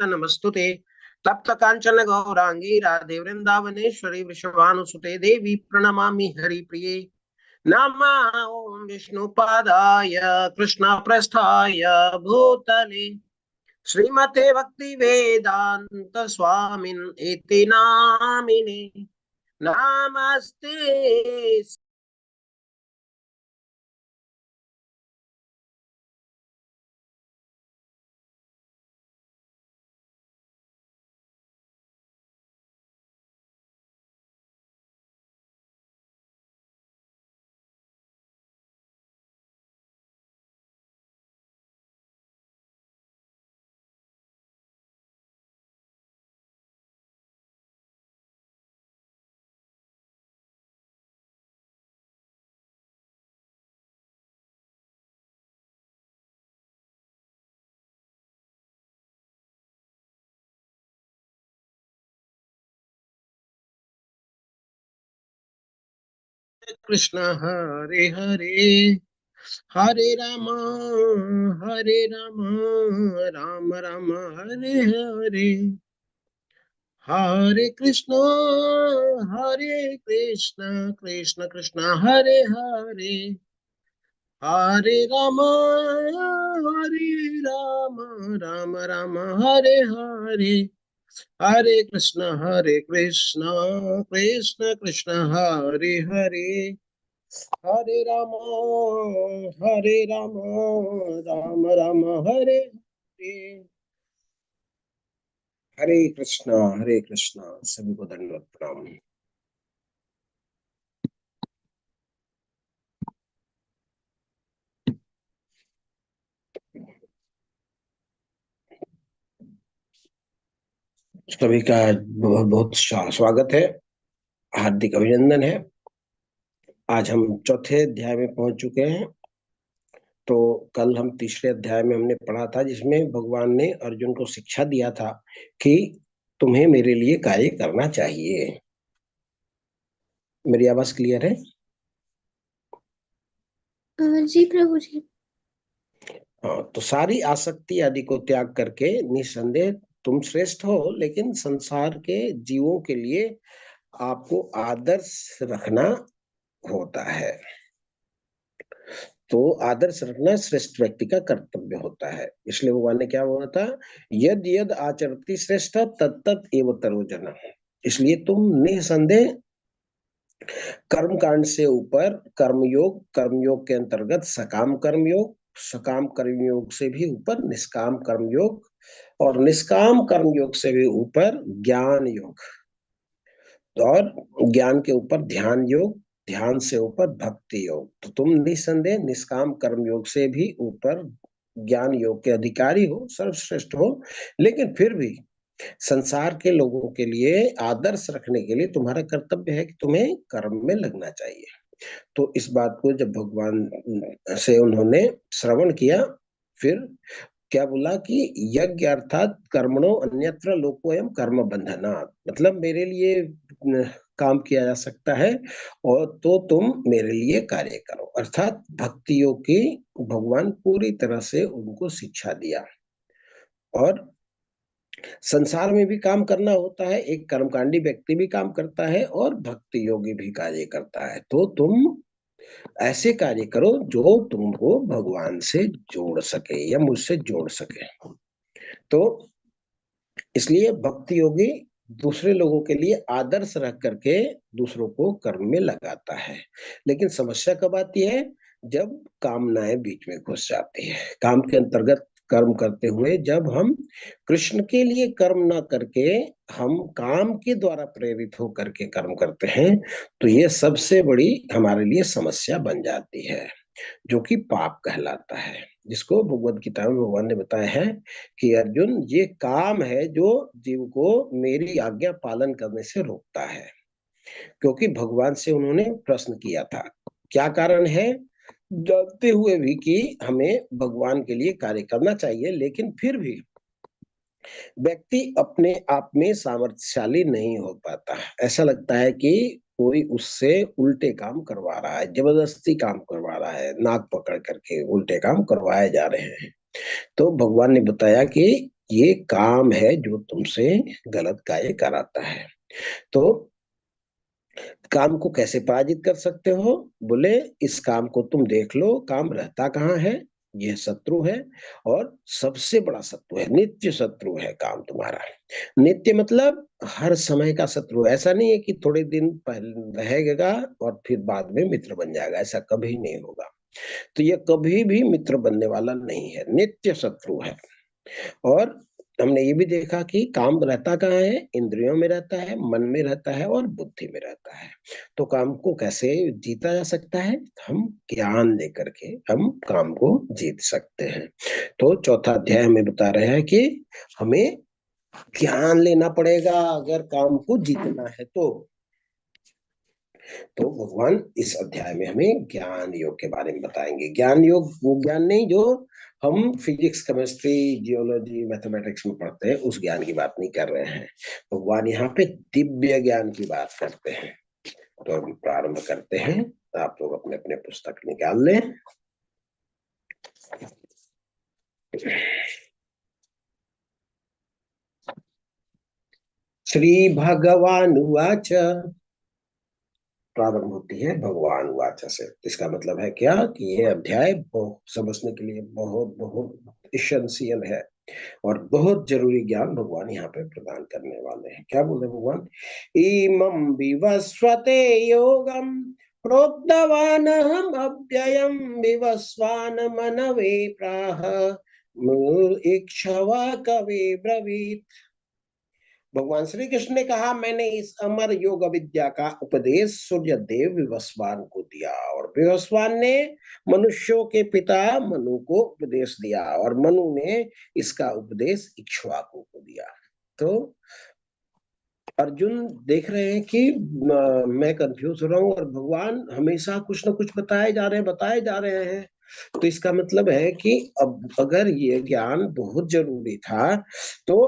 नमस्तुते। तप्त कांचन गौरांगी राधे वृंदावनेश्वरी वृषभानुसुते देवी प्रणमामि हरिप्रिये। नमः ओम विष्णुपादाय कृष्ण प्रस्थाय भूतले श्रीमते भक्ति वेदांत स्वामिन इति नामिने। नमस्ते। कृष्ण हरे हरे हरे राम राम राम हरे हरे हरे कृष्ण कृष्ण कृष्ण हरे हरे हरे राम राम राम हरे हरे हरे कृष्ण कृष्ण कृष्ण हरे हरे हरे राम राम राम हरे हरे हरे कृष्णा सभी को दंडवत प्रणाम। सभी का बहुत बहुत स्वागत है, हार्दिक अभिनंदन है। आज हम चौथे अध्याय में पहुंच चुके हैं। तो कल हम तीसरे अध्याय में हमने पढ़ा था, जिसमें भगवान ने अर्जुन को शिक्षा दिया था कि तुम्हें मेरे लिए कार्य करना चाहिए। मेरी आवाज क्लियर है? जी प्रभु जी। हाँ, तो सारी आसक्ति आदि को त्याग करके निस्संदेह तुम श्रेष्ठ हो, लेकिन संसार के जीवों के लिए आपको आदर्श रखना होता है। तो आदर्श रखना श्रेष्ठ व्यक्ति का कर्तव्य होता है। इसलिए भगवान ने क्या बोला था, यद यद आचरति श्रेष्ठ तत्त एव तरो जन। इसलिए तुम निसंदेह कर्म कांड से ऊपर कर्मयोग, कर्मयोग के अंतर्गत सकाम कर्मयोग, सकाम कर्मयोग से भी ऊपर निष्काम कर्मयोग, और निष्काम कर्मयोग से भी ऊपर ज्ञान योग, और ज्ञान के ऊपर ध्यान योग, ध्यान से ऊपर भक्ति योग। तो तुम निसंदेह निष्काम कर्म योग से भी ऊपर ज्ञान योग के अधिकारी हो, सर्वश्रेष्ठ हो। लेकिन फिर भी संसार के लोगों के लिए आदर्श रखने के लिए तुम्हारा कर्तव्य है कि तुम्हें कर्म में लगना चाहिए। तो इस बात को जब भगवान से उन्होंने श्रवण किया, फिर क्या बोला कि यज्ञ अर्थात कर्मणो अन्यत्र लोकोयम कर्म बंधनात्, मतलब मेरे लिए काम किया जा सकता है, और तो तुम मेरे लिए कार्य करो। अर्थात भक्तियों की भगवान पूरी तरह से उनको शिक्षा दिया। और संसार में भी काम करना होता है, एक कर्मकांडी व्यक्ति भी काम करता है और भक्ति योगी भी कार्य करता है। तो तुम ऐसे कार्य करो जो तुमको भगवान से जोड़ सके या मुझसे जोड़ सके। तो इसलिए भक्ति योगी दूसरे लोगों के लिए आदर्श रख करके दूसरों को कर्म में लगाता है। लेकिन समस्या कब आती है, जब कामनाएं बीच में घुस जाती है। काम के अंतर्गत कर्म करते हुए जब हम कृष्ण के लिए कर्म ना करके हम काम के द्वारा प्रेरित होकर के कर्म करते हैं, तो ये सबसे बड़ी हमारे लिए समस्या बन जाती है, जो कि पाप कहलाता है। जिसको भगवद गीता में भगवान ने बताया है कि अर्जुन, ये काम है जो जीव को मेरी आज्ञा पालन करने से रोकता है। क्योंकि भगवान से उन्होंने प्रश्न किया था, क्या कारण है, जानते हुए भी कि हमें भगवान के लिए कार्य करना चाहिए, लेकिन फिर भी व्यक्ति अपने आप में सामर्थ्यशाली नहीं हो पाता। ऐसा लगता है कि कोई उससे उल्टे काम करवा रहा है, जबरदस्ती काम करवा रहा है, नाक पकड़ करके उल्टे काम करवाए जा रहे हैं। तो भगवान ने बताया कि ये काम है जो तुमसे गलत कार्य कराता है। तो काम को कैसे पराजित कर सकते हो? बोले इस काम को तुम देख लो, काम रहता कहाँ है? यह शत्रु है, और सबसे बड़ा शत्रु है, नित्य शत्रु है काम तुम्हारा। नित्य मतलब हर समय का शत्रु। ऐसा नहीं है कि थोड़े दिन पहले रहेगा और फिर बाद में मित्र बन जाएगा, ऐसा कभी नहीं होगा। तो ये कभी भी मित्र बनने वाला नहीं है, नित्य शत्रु है। और हमने ये भी देखा कि काम रहता कहाँ है? इंद्रियों में रहता है, मन में रहता है और बुद्धि में रहता है। तो काम को कैसे जीता जा सकता है? हम ज्ञान लेकर के हम काम को जीत सकते हैं। तो चौथा अध्याय हमें बता रहे हैं कि हमें ज्ञान लेना पड़ेगा अगर काम को जीतना है। तो भगवान इस अध्याय में हमें ज्ञान योग के बारे में बताएंगे। ज्ञान योग वो ज्ञान नहीं जो हम फिजिक्स, केमिस्ट्री, जियोलॉजी, मैथमेटिक्स में पढ़ते हैं, उस ज्ञान की बात नहीं कर रहे हैं। भगवान यहाँ पे दिव्य ज्ञान की बात करते हैं। तो हम प्रारंभ करते हैं। आप लोग अपने अपने पुस्तक निकाल लें। श्री भगवानुवाच, प्रारंभ होती है भगवान वाचा से। इसका मतलब है क्या कि ये अध्याय समझने के लिए बहुत बहुत इसेंशियल है, और बहुत जरूरी ज्ञान भगवान यहाँ पे प्रदान करने वाले हैं। क्या बोले भगवान? इमं विवस्वते योगम प्रोक्तवान हम अव्ययम विवस्वान मनवे प्राह इक्षवा कवे ब्रवीत। भगवान श्री कृष्ण ने कहा, मैंने इस अमर योग विद्या का उपदेश सूर्य देव विवस्वान को दिया, और विवस्वान ने मनुष्यों के पिता मनु को उपदेश दिया, और मनु ने इसका उपदेश इक्ष्वाकु को दिया। तो अर्जुन देख रहे हैं कि मैं कंफ्यूज हो रहा हूँ, और भगवान हमेशा कुछ ना कुछ बताए जा रहे हैं। तो इसका मतलब है कि अब अगर ये ज्ञान बहुत जरूरी था, तो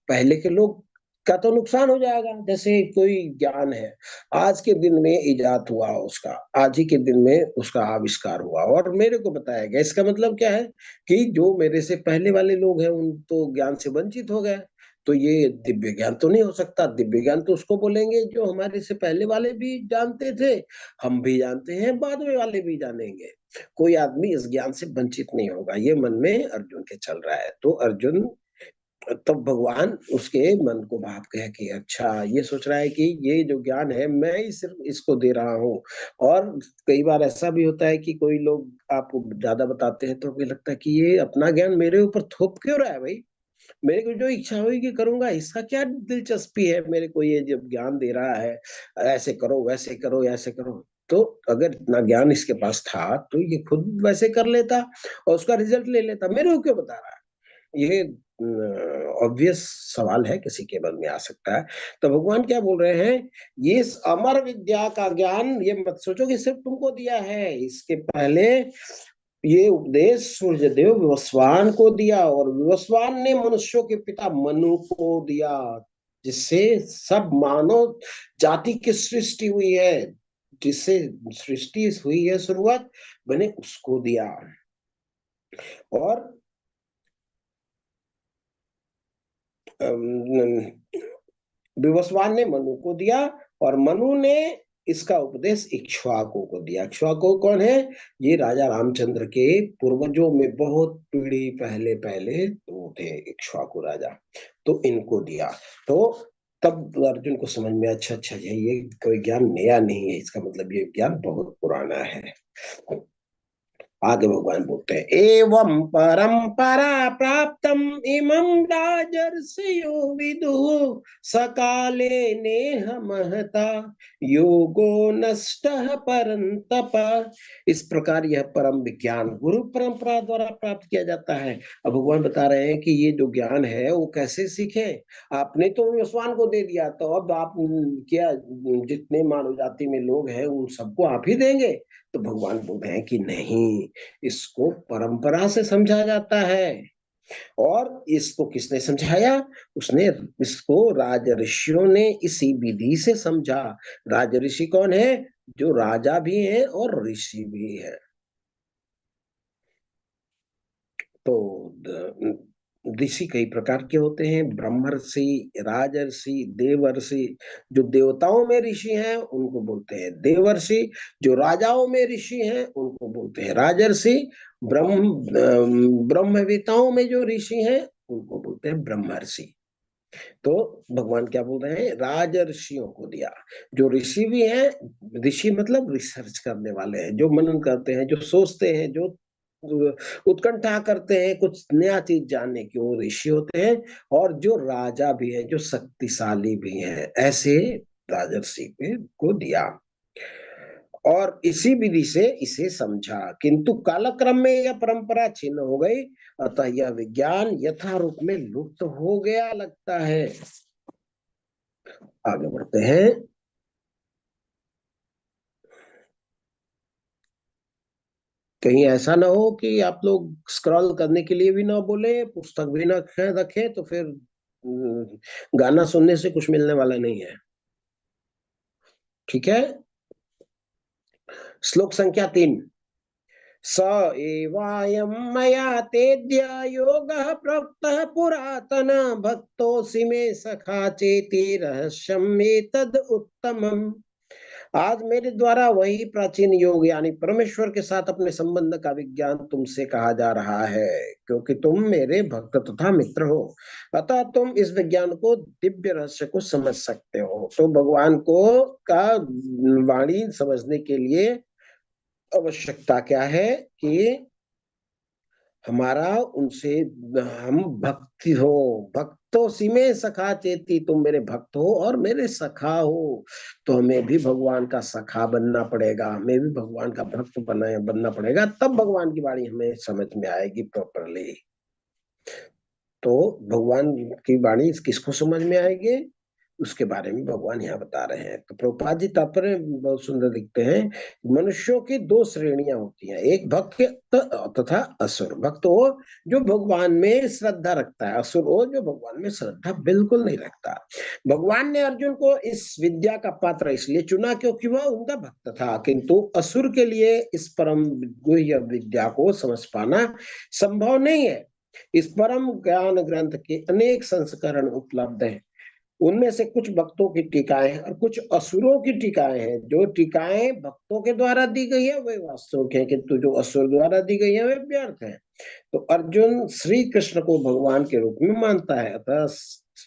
पहले के लोग का तो नुकसान हो जाएगा। जैसे कोई ज्ञान है, आज के दिन में इजाद हुआ उसका, आज ही के दिन में उसका आविष्कार हुआ और मेरे को बताया गया, इसका मतलब क्या है कि जो मेरे से पहले वाले लोग हैं उन तो ज्ञान से वंचित हो गए। तो ये दिव्य ज्ञान तो नहीं हो सकता। दिव्य ज्ञान तो उसको बोलेंगे जो हमारे से पहले वाले भी जानते थे, हम भी जानते हैं, बाद में वाले भी जानेंगे। कोई आदमी इस ज्ञान से वंचित नहीं होगा, ये मन में अर्जुन के चल रहा है। तो अर्जुन, तब भगवान उसके मन को भाप गया कि अच्छा, ये सोच रहा है कि ये जो ज्ञान है मैं ही सिर्फ इसको दे रहा हूँ। और कई बार ऐसा भी होता है कि कोई लोग आपको ज्यादा बताते हैं तो हमें लगता है कि ये अपना ज्ञान मेरे ऊपर थोप क्यों रहा है भाई, मेरे को जो इच्छा होगी करूंगा, इसका क्या दिलचस्पी है मेरे को ये जब ज्ञान दे रहा है, ऐसे करो वैसे करो ऐसे करो। तो अगर इतना ज्ञान इसके पास था तो ये खुद वैसे कर लेता और उसका रिजल्ट ले लेता, मेरे को क्यों बता रहा है? ये ऑब्वियस सवाल है, किसी के मन में आ सकता है। तो भगवान क्या बोल रहे हैं, ये अमर विद्या का ज्ञान ये मत सोचो कि सिर्फ तुमको दिया है, इसके पहले ये उपदेश सूर्यदेव विवस्वान को दिया, और विवस्वान ने मनुष्यों के पिता मनु को दिया, जिससे सब मानव जाति की सृष्टि हुई है, जिससे सृष्टि हुई है शुरुआत, मैंने उसको दिया। और विवस्वान ने मनु को दिया, और मनु ने इसका उपदेश इक्ष्वाकु को दिया। इक्ष्वाकु कौन है? ये राजा रामचंद्र के पूर्वजों में बहुत पीढ़ी पहले पहले वो थे इक्ष्वाकु राजा, तो इनको दिया। तो तब अर्जुन को समझ में अच्छा अच्छा ये कोई ज्ञान नया नहीं है, इसका मतलब ये ज्ञान बहुत पुराना है। आगे भगवान बोलते हैं, एवं परंपरा प्राप्तम इमं राजर्षयो विदु सकाले नेह महता योगो नष्टः परंतप। इस प्रकार यह परम विज्ञान गुरु परंपरा द्वारा प्राप्त किया जाता है। अब भगवान बता रहे हैं कि ये जो ज्ञान है वो कैसे सीखे। आपने तो विश्वान को दे दिया, तो अब आप क्या जितने मानव जाति में लोग हैं उन सबको आप ही देंगे? तो भगवान बोल रहे हैं कि नहीं, इसको परंपरा से समझा जाता है। और इसको किसने समझाया? उसने इसको राज ऋषियों ने इसी विधि से समझा। राज ऋषि कौन है? जो राजा भी है और ऋषि भी है। तो ऋषि कई प्रकार के होते हैं, ब्रह्मर्षि, राजर्षि, देवर्षि। जो देवताओं में ऋषि हैं उनको बोलते हैं देवर्षि, जो राजाओं में ऋषि हैं उनको बोलते हैं राजर्षि, ब्रह्मवेताओं में जो ऋषि हैं उनको बोलते हैं ब्रह्मर्षि। तो भगवान क्या बोल रहे हैं, राजर्षियों को दिया। जो ऋषि भी हैं, ऋषि मतलब रिसर्च करने वाले हैं, जो मनन करते हैं, जो सोचते हैं, जो उत्कंठा करते हैं कुछ नया चीज जानने की, वो ऋषि होते हैं। और जो राजा भी है, जो शक्तिशाली भी है, ऐसे राजर्षि को दिया। और इसी विधि से इसे समझा, किंतु कालक्रम में यह परंपरा छिन्न हो गई, अतः यह विज्ञान यथा रूप में लुप्त हो गया लगता है। आगे बढ़ते हैं। कहीं ऐसा ना हो कि आप लोग स्क्रॉल करने के लिए भी ना बोले, पुस्तक भी ना रखे, तो फिर गाना सुनने से कुछ मिलने वाला नहीं है। ठीक है। श्लोक संख्या 3। स एवायं मया तेद्य योगः प्रोक्तः पुरातन, भक्तोऽसि मे सखा चेति रहस्यम् एतद् उत्तमम्। आज मेरे द्वारा वही प्राचीन योग यानी परमेश्वर के साथ अपने संबंध का विज्ञान तुमसे कहा जा रहा है, क्योंकि तुम मेरे भक्त तथा मित्र हो, अतः तुम इस विज्ञान को, दिव्य रहस्य को समझ सकते हो। तो भगवान को का वाणी समझने के लिए आवश्यकता क्या है कि हमारा उनसे, हम भक्ति हो, भक्तों सिमे सखा चेती, तुम मेरे भक्त हो और मेरे सखा हो। तो हमें भी भगवान का सखा बनना पड़ेगा, हमें भी भगवान का भक्त बनना पड़ेगा, तब भगवान की वाणी हमें समझ में आएगी प्रॉपरली। तो भगवान की वाणी किसको समझ में आएगी, उसके बारे में भगवान यहाँ बता रहे हैं। तो प्रभुपाद जी तात्पर्य बहुत सुंदर लिखते हैं, मनुष्यों की दो श्रेणियां होती हैं, एक भक्त तथा असुर। भक्त वो जो भगवान में श्रद्धा रखता है, असुर वो जो भगवान में श्रद्धा बिल्कुल नहीं रखता। भगवान ने अर्जुन को इस विद्या का पात्र इसलिए चुना क्योंकि वह उनका भक्त था, किंतु असुर के लिए इस परम गुह्य विद्या को समझ पाना संभव नहीं है। इस परम ज्ञान ग्रंथ के अनेक संस्करण उपलब्ध हैं, उनमें से कुछ भक्तों की टीकाएं हैं और कुछ असुरों की टीकाएं हैं। जो टीकाएं भक्तों के द्वारा दी गई है वे वास्तविक है, किंतु जो असुर द्वारा दी गई है वे व्यर्थ है। तो अर्जुन श्री कृष्ण को भगवान के रूप में मानता है, अतः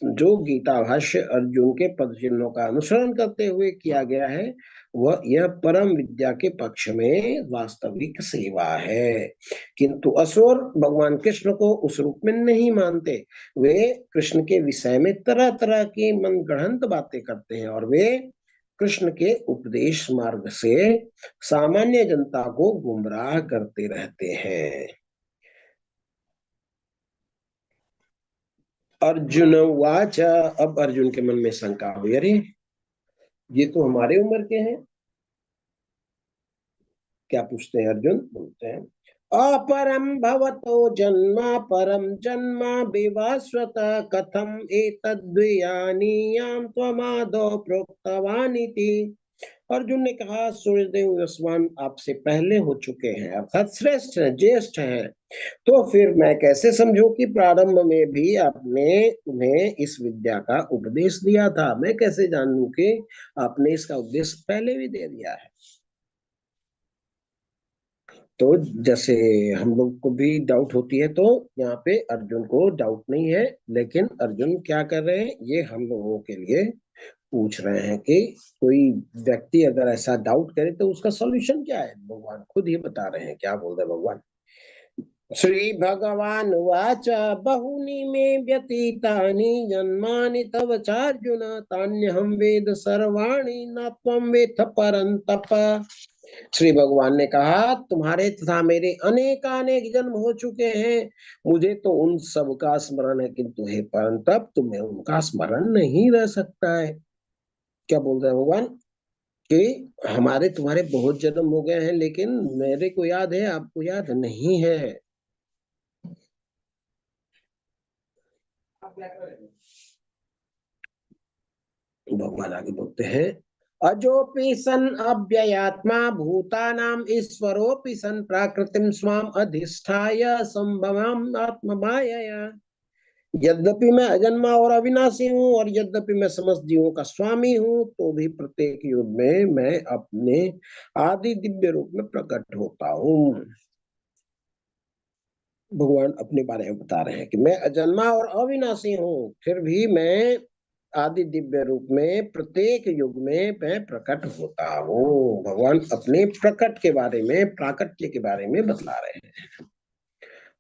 जो गीता भाष्य अर्जुन के पद चिन्हों का अनुसरण करते हुए किया गया है, वह यह परम विद्या के पक्ष में वास्तविक सेवा है। किंतु असुर भगवान कृष्ण को उस रूप में नहीं मानते, वे कृष्ण के विषय में तरह तरह की मनगढ़ंत बातें करते हैं, और वे कृष्ण के उपदेश मार्ग से सामान्य जनता को गुमराह करते रहते हैं। अर्जुन वाच, अब अर्जुन के मन में शंका हुई, अरे ये तो हमारे उम्र के हैं। क्या पूछते हैं अर्जुन, बोलते हैं अपरम भवतो जन्म परम जन्म विवस्वत, कथम एतद्विजानीयाम त्वमादौ प्रोक्तवानिति। अर्जुन ने कहा, सूर्यदेव यशवान आपसे पहले हो चुके हैं, अर्थात श्रेष्ठ हैं, ज्येष्ठ हैं, तो फिर मैं कैसे समझूं कि प्रारंभ में भी आपने उन्हें इस विद्या का उपदेश दिया था। मैं कैसे जानूं कि आपने इसका उपदेश पहले भी दे दिया है। तो जैसे हम लोग को भी डाउट होती है, तो यहाँ पे अर्जुन को डाउट नहीं है, लेकिन अर्जुन क्या कर रहे हैं, ये हम लोगों के लिए पूछ रहे हैं कि कोई व्यक्ति अगर ऐसा डाउट करे तो उसका सॉल्यूशन क्या है। भगवान खुद ही बता रहे हैं, क्या बोल रहे हैं भगवान। श्री भगवान वाच, बहुनी में व्यतीतानि जन्मानि तव चार्जुन, तान्यहं वेद सर्वाणि न त्वं वेत्थ परन्तप। श्री भगवान ने कहा, तुम्हारे तथा मेरे अनेकानेक जन्म हो चुके हैं, मुझे तो उन सब का स्मरण है, किंतु हे परंतप तुम्हें उनका स्मरण नहीं रह सकता है। क्या बोल रहे हैं भगवान कि हमारे तुम्हारे बहुत जन्म हो गए हैं, लेकिन मेरे को याद है, आपको याद नहीं है। भगवान आगे बोलते हैं, अजोपि सन अव्ययात्मा भूतानाम ईश्वरोपि सन प्राकृतिम स्वाम अधिष्ठाय संभवाम आत्ममायया। यद्यपि मैं अजन्मा और अविनाशी हूँ और यद्यपि मैं समस्त जीवों का स्वामी हूँ, तो भी प्रत्येक युग में मैं अपने आदि दिव्य रूप में प्रकट होता हूँ। भगवान अपने बारे में बता रहे हैं कि मैं अजन्मा और अविनाशी हूँ, फिर भी मैं आदि दिव्य रूप में प्रत्येक युग में मैं प्रकट होता हूँ। भगवान अपने प्रकट के बारे में, प्राकट्य के बारे में बतला रहे हैं।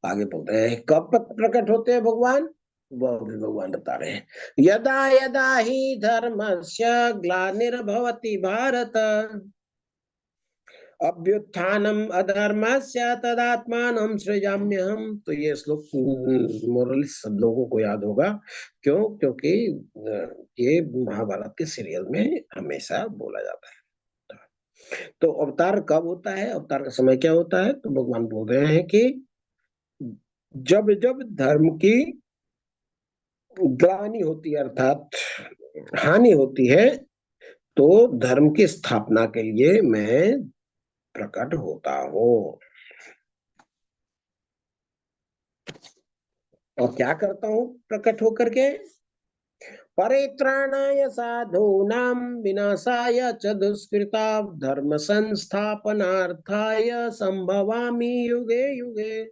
आगे बोलते हैं कब प्रकट होते हैं भगवान, वह भी भगवान बता रहे हैं। यदा यदा ही धर्मस्य ग्लानिर्भवति भारत अभ्युत्थानम अधर्मस्य तदात्मानं सृजाम्यहम्। तो ये श्लोक मोरली सब लोगों को याद होगा। क्यों? क्योंकि ये महाभारत के सीरियल में हमेशा बोला जाता है। तो अवतार कब होता है, अवतार का समय क्या होता है? तो भगवान बोल रहे हैं कि जब जब धर्म की ग्लानि होती है, अर्थात हानि होती है, तो धर्म की स्थापना के लिए मैं प्रकट होता हूँ। और क्या करता हूँ प्रकट होकर के? परित्राणाय साधूनां विनाशाय च दुष्कृता धर्म संस्थापनार्थाय संभवामि युगे युगे।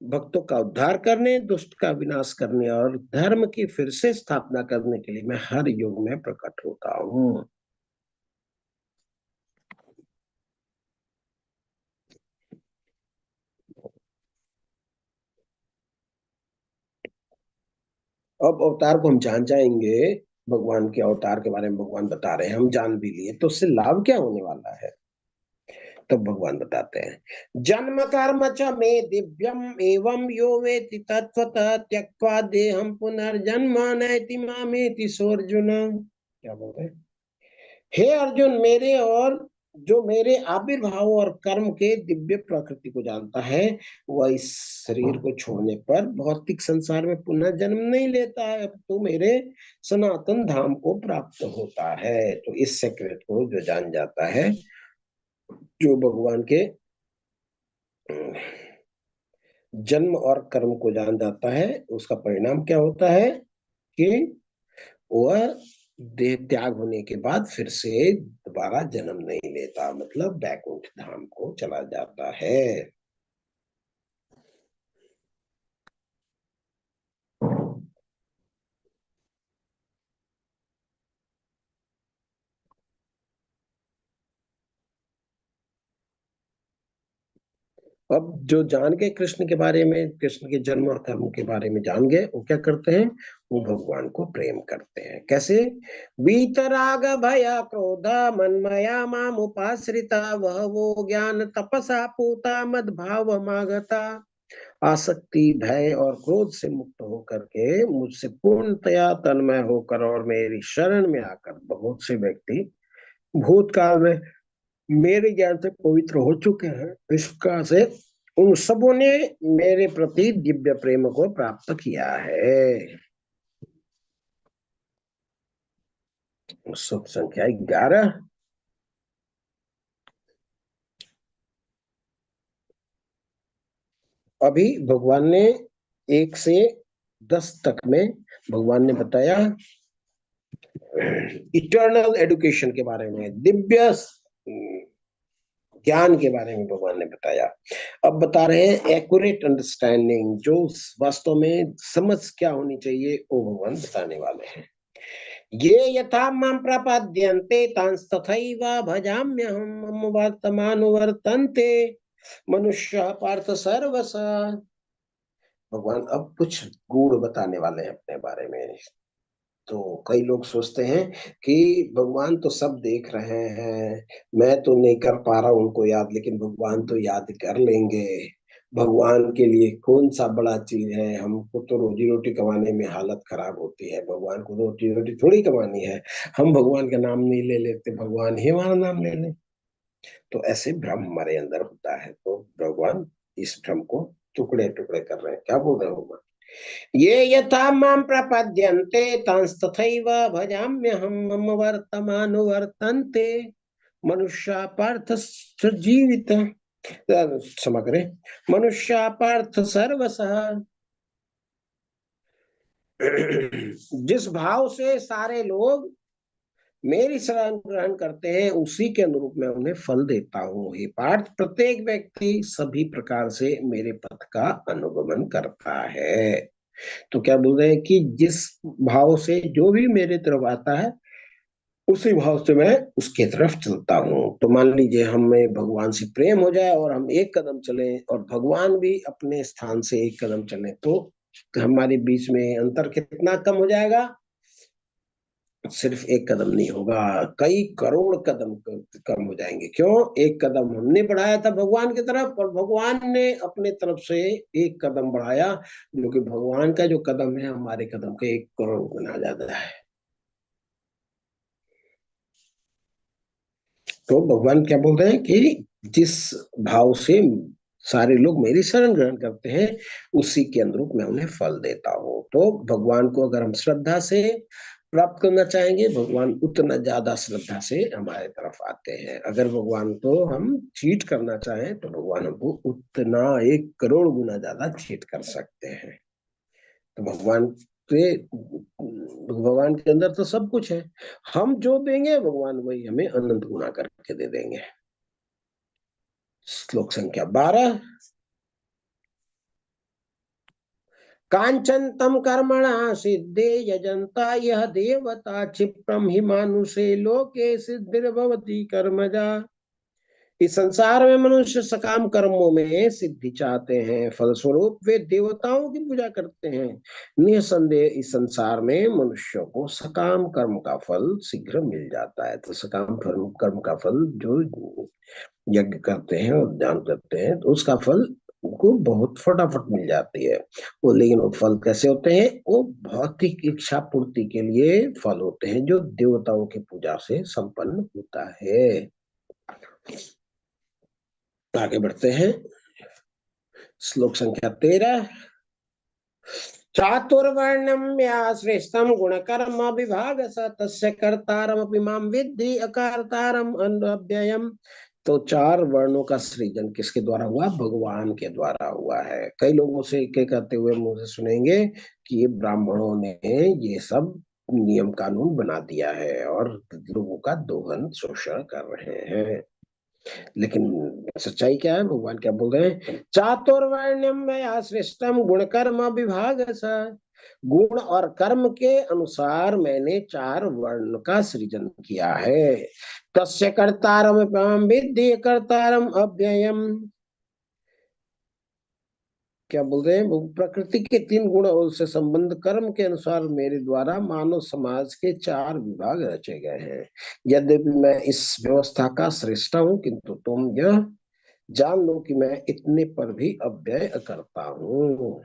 भक्तों का उद्धार करने, दुष्ट का विनाश करने और धर्म की फिर से स्थापना करने के लिए मैं हर युग में प्रकट होता हूँ। अब अवतार को हम जान जाएंगे, भगवान के अवतार के बारे में भगवान बता रहे हैं, हम जान भी लिए, तो उससे लाभ क्या होने वाला है? तब भगवान बताते हैं जन्म कर्म च मे दिव्यम एवं यो वेति तत्वतः त्यक्त्वा देहम पुनर्जन्म नैति मामेति सोऽर्जुन। क्या बोल रहे हैं? हे अर्जुन, मेरे और जो मेरे आविर्भाव और कर्म के दिव्य प्रकृति को जानता है, वह इस शरीर को छोड़ने पर भौतिक संसार में पुनः जन्म नहीं लेता है, तो मेरे सनातन धाम को प्राप्त होता है। तो इस सेक्रेट को जो जान जाता है, जो भगवान के जन्म और कर्म को जान जाता है, उसका परिणाम क्या होता है कि वह देह त्याग होने के बाद फिर से दोबारा जन्म नहीं लेता, मतलब बैकुंठ धाम को चला जाता है। अब जो जान गए कृष्ण के बारे में, कृष्ण के जन्म और कर्म के बारे में जान गए, वो क्या करते हैं? वो भगवान को प्रेम करते हैं। कैसे? वीतराग भय क्रोध मनमया माम उपाश्रिता वह वो ज्ञान तपसा पूता मद भाव मागता। आसक्ति, भय और क्रोध से मुक्त होकर के मुझसे पूर्णतया तन्मय होकर और मेरी शरण में आकर बहुत से व्यक्ति भूतकाल में मेरे ज्ञान से पवित्र हो चुके हैं। इस प्रकार से उन सबों ने मेरे प्रति दिव्य प्रेम को प्राप्त किया है। शुभ संख्या 11। अभी भगवान ने 1 से 10 तक में भगवान ने बताया इटर्नल एडुकेशन के बारे में, दिव्य ज्ञान के बारे में भगवान ने बताया। अब बता रहे हैं एक्यूरेट अंडरस्टैंडिंग, जो वास्तव में समझ क्या होनी चाहिए, वो भगवान बताने वाले हैं। ये यथा मां प्रपद्यन्ते तांस्तथैव भजाम्यहम् मम वर्तमानुवर्तन्ते मनुष्य पार्थ सर्वश। भगवान अब कुछ गुण बताने वाले हैं अपने बारे में। तो कई लोग सोचते हैं कि भगवान तो सब देख रहे हैं, मैं तो नहीं कर पा रहा उनको याद, लेकिन भगवान तो याद कर लेंगे। भगवान के लिए कौन सा बड़ा चीज है? हमको तो रोजी रोटी कमाने में हालत खराब होती है, भगवान को तो रोटी रोटी थोड़ी कमानी है। हम भगवान का नाम नहीं ले लेते, भगवान ही हमारा नाम ले ले। तो ऐसे भ्रम हमारे अंदर होता है। तो भगवान इस भ्रम को टुकड़े टुकड़े कर रहे हैं। क्या बोल रहे हैं भगवान? ये यथा मां प्रपद्यन्ते तांस्तथैव भजाम्यहम् मम वर्तमानुवर्तन्ते मनुष्या पार्थ जीवित, क्षमा करें, मनुष्या पार्थ सर्वशः। जिस भाव से सारे लोग मेरी शरण ग्रहण करते हैं उसी के अनुरूप मैं उन्हें फल देता हूँ। हे पार्थ, प्रत्येक व्यक्ति सभी प्रकार से मेरे पथ का अनुगमन करता है। तो क्या बोल रहे हैं कि जिस भाव से जो भी मेरे तरफ आता है उसी भाव से मैं उसके तरफ चलता हूँ। तो मान लीजिए हमें भगवान से प्रेम हो जाए और हम एक कदम चले और भगवान भी अपने स्थान से एक कदम चले, तो हमारे बीच में अंतर कितना कम हो जाएगा? सिर्फ एक कदम नहीं होगा, कई करोड़ कदम कम हो जाएंगे। क्यों? एक कदम हमने बढ़ाया था भगवान की तरफ और भगवान ने अपने तरफ से एक कदम बढ़ाया, जो कि भगवान का जो कदम है हमारे कदम के 1 करोड़ गुना ज्यादा है। तो भगवान क्या बोल रहे हैं कि जिस भाव से सारे लोग मेरी शरण ग्रहण करते हैं उसी के अनुरूप मैं उन्हें फल देता हूँ। तो भगवान को अगर हम श्रद्धा से प्राप्त करना चाहेंगे, भगवान उतना ज्यादा श्रद्धा से हमारे तरफ आते हैं। अगर भगवान को हम चीट करना चाहें तो भगवान हमको उतना 1 करोड़ गुना ज्यादा चीट कर सकते हैं। तो भगवान के अंदर तो सब कुछ है। हम जो देंगे भगवान वही हमें अनंत गुना करके दे देंगे। श्लोक संख्या 12। कांचन तम कर्मणा सिद्धे यजंता यह देवता क्षिप्रम हि मानुषे लोके सिद्धिर्भवति कर्मजा। इस संसार में मनुष्य सकाम कर्मों में सिद्धि चाहते हैं, फलस्वरूप वे देवताओं की पूजा करते हैं। निसंदेह इस संसार में मनुष्यों को सकाम कर्म का फल शीघ्र मिल जाता है। तो सकाम कर्म का फल जो यज्ञ करते हैं और दान करते हैं तो उसका फल उनको बहुत फटाफट मिल जाती है। वो लेकिन वो फल कैसे होते हैं? वो भौतिक इच्छा पूर्ति के लिए फल होते हैं जो देवताओं की पूजा से संपन्न होता है। आगे बढ़ते हैं। श्लोक संख्या 13। चातुर्वर्ण्यम या श्रेष्ठम गुणकर्म विभाग स तस्य कर्तारमपि माम विद्धि अकर्तारम अनव्ययम्। तो 4 वर्णों का सृजन किसके द्वारा हुआ? भगवान के द्वारा हुआ है। कई लोगों से के कहते हुए मुझे सुनेंगे कि ये ब्राह्मणों ने ये सब नियम कानून बना दिया है और लोगों का दोहन शोषण कर रहे हैं। लेकिन सच्चाई क्या है? भगवान क्या बोल रहे हैं? चातुर्वर्ण्यम मया सृष्टम गुण कर्म विभाग स। गुण और कर्म के अनुसार मैंने 4 वर्ण का सृजन किया है। तस्य कर्तारम विद्धि कर्तारम अव्ययम। क्या बोल रहे हैं? वो प्रकृति के 3 गुण और उससे संबंध कर्म के अनुसार मेरे द्वारा मानव समाज के 4 विभाग रचे गए हैं। यद्यपि मैं इस व्यवस्था का श्रेष्ठ हूँ किंतु तुम यह जान लो कि मैं इतने पर भी अव्यय करता हूँ।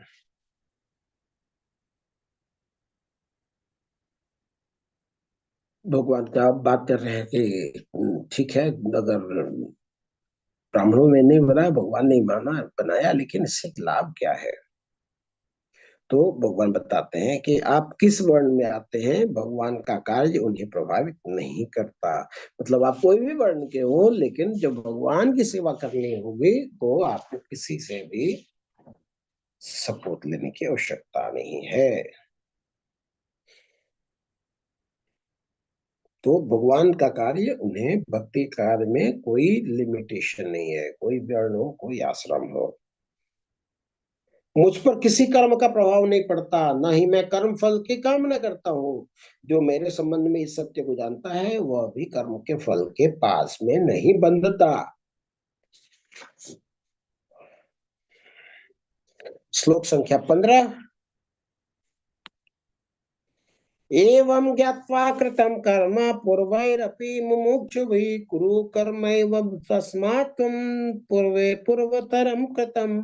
भगवान का बात कर रहे हैं कि ठीक है, अगर ब्राह्मणों में नहीं बना, भगवान ने माना बनाया, लेकिन इससे लाभ क्या है? तो भगवान बताते हैं कि आप किस वर्ण में आते हैं भगवान का कार्य उन्हें प्रभावित नहीं करता। मतलब आप कोई भी वर्ण के हो, लेकिन जब भगवान की सेवा करनी होगी तो आपको किसी से भी सपोर्ट लेने की आवश्यकता नहीं है। तो भगवान का कार्य उन्हें भक्ति कार्य में कोई लिमिटेशन नहीं है, कोई वर्ण हो कोई आश्रम हो। मुझ पर किसी कर्म का प्रभाव नहीं पड़ता, न ही मैं कर्म फल की कामना करता हूँ। जो मेरे संबंध में इस सत्य को जानता है वह भी कर्म के फल के पास में नहीं बंधता। श्लोक संख्या 15। एवं ज्ञात्वा कृतं कर्म पूर्वैरपि मुमुक्षुभिः कुरु कर्मैव तस्मात् त्वं पूर्वे पूर्वतरं कृतम्।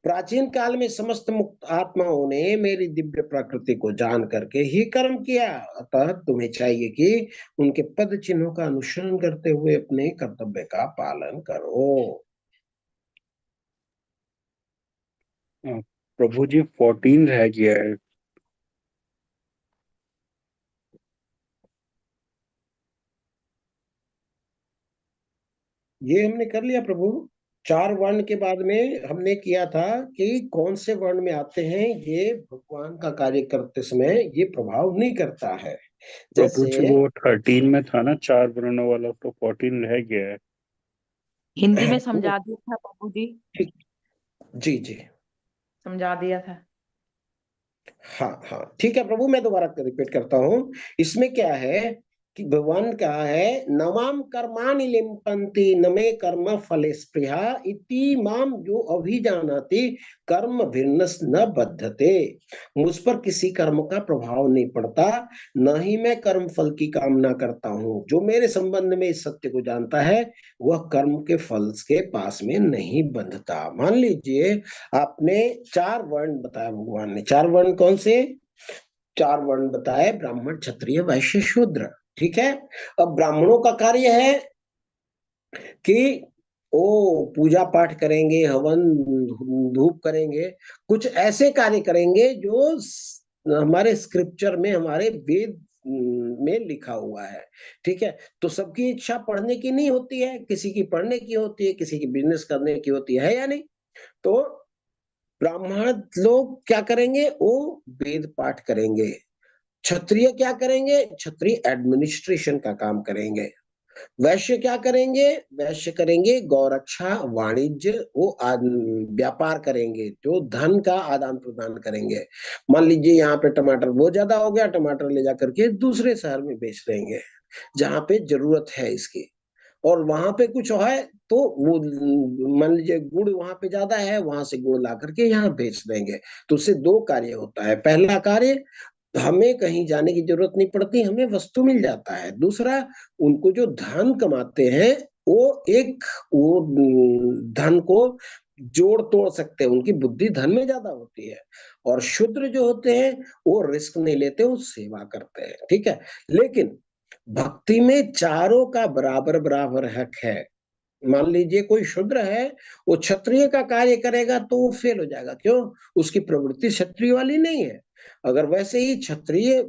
प्राचीन काल में समस्त मुक्त आत्माओं ने मेरी दिव्य प्रकृति को जान करके ही कर्म किया। अतः तुम्हें चाहिए कि उनके पद चिन्हों का अनुसरण करते हुए अपने कर्तव्य का पालन करो। हाँ, प्रभु जी 14 रह गया है। ये हमने कर लिया प्रभु। 4 वर्ण के बाद में हमने किया था कि कौन से वर्ण में आते हैं, ये भगवान का कार्य करते समय ये प्रभाव नहीं करता है। प्रभु जैसे जी वो 13 में था ना 4 वर्णों वाला, तो 14 रह गया है। हिंदी में वो समझा दिया था बाबू जी, ठीक, जी जी, समझा दिया था। हाँ हाँ ठीक है प्रभु, मैं दोबारा रिपीट करता हूँ। इसमें क्या है कि भगवान कहा है, नमाम कर्माणि लिम्पन्ति न मे कर्म फले स्पृहा इति माम जो अभिजानाति कर्म भिन्नस न बद्धते। मुझ पर किसी कर्म का प्रभाव नहीं पड़ता, न ही मैं कर्म फल की कामना करता हूँ। जो मेरे संबंध में इस सत्य को जानता है वह कर्म के फल के पास में नहीं बंधता। मान लीजिए आपने 4 वर्ण बताया, भगवान ने 4 वर्ण कौन से, 4 वर्ण बताए, ब्राह्मण क्षत्रिय वैश्य शूद्र। ठीक है, अब ब्राह्मणों का कार्य है कि वो पूजा पाठ करेंगे, हवन धूप करेंगे, कुछ ऐसे कार्य करेंगे जो हमारे स्क्रिप्चर में, हमारे वेद में लिखा हुआ है। ठीक है, तो सबकी इच्छा पढ़ने की नहीं होती है, किसी की पढ़ने की होती है, किसी की बिजनेस करने की होती है या नहीं। तो ब्राह्मण लोग क्या करेंगे, वो वेद पाठ करेंगे। क्षत्रिय क्या करेंगे, क्षत्रिय एडमिनिस्ट्रेशन का काम करेंगे। वैश्य क्या करेंगे, वैश्य करेंगे गौरक्षा वाणिज्य, वो व्यापार करेंगे, जो धन का आदान प्रदान करेंगे। मान लीजिए यहाँ पे टमाटर बहुत ज्यादा हो गया, टमाटर ले जाकर के दूसरे शहर में बेच देंगे जहाँ पे जरूरत है इसकी। और वहां पे कुछ है तो वो, मान लीजिए गुड़ वहां पे ज्यादा है, वहां से गुड़ ला करके यहाँ बेच देंगे। तो उससे 2 कार्य होता है। पहला कार्य, हमें कहीं जाने की जरूरत नहीं पड़ती, हमें वस्तु मिल जाता है। दूसरा, उनको जो धन कमाते हैं वो एक, वो धन को जोड़ तोड़ सकते हैं, उनकी बुद्धि धन में ज्यादा होती है। और शूद्र जो होते हैं वो रिस्क नहीं लेते, वो सेवा करते हैं। ठीक है, लेकिन भक्ति में चारों का बराबर बराबर हक है। मान लीजिए कोई शूद्र है, वो क्षत्रिय का कार्य करेगा तो वो फेल हो जाएगा। क्यों, उसकी प्रवृत्ति क्षत्रिय वाली नहीं है। अगर वैसे ही क्षत्रिय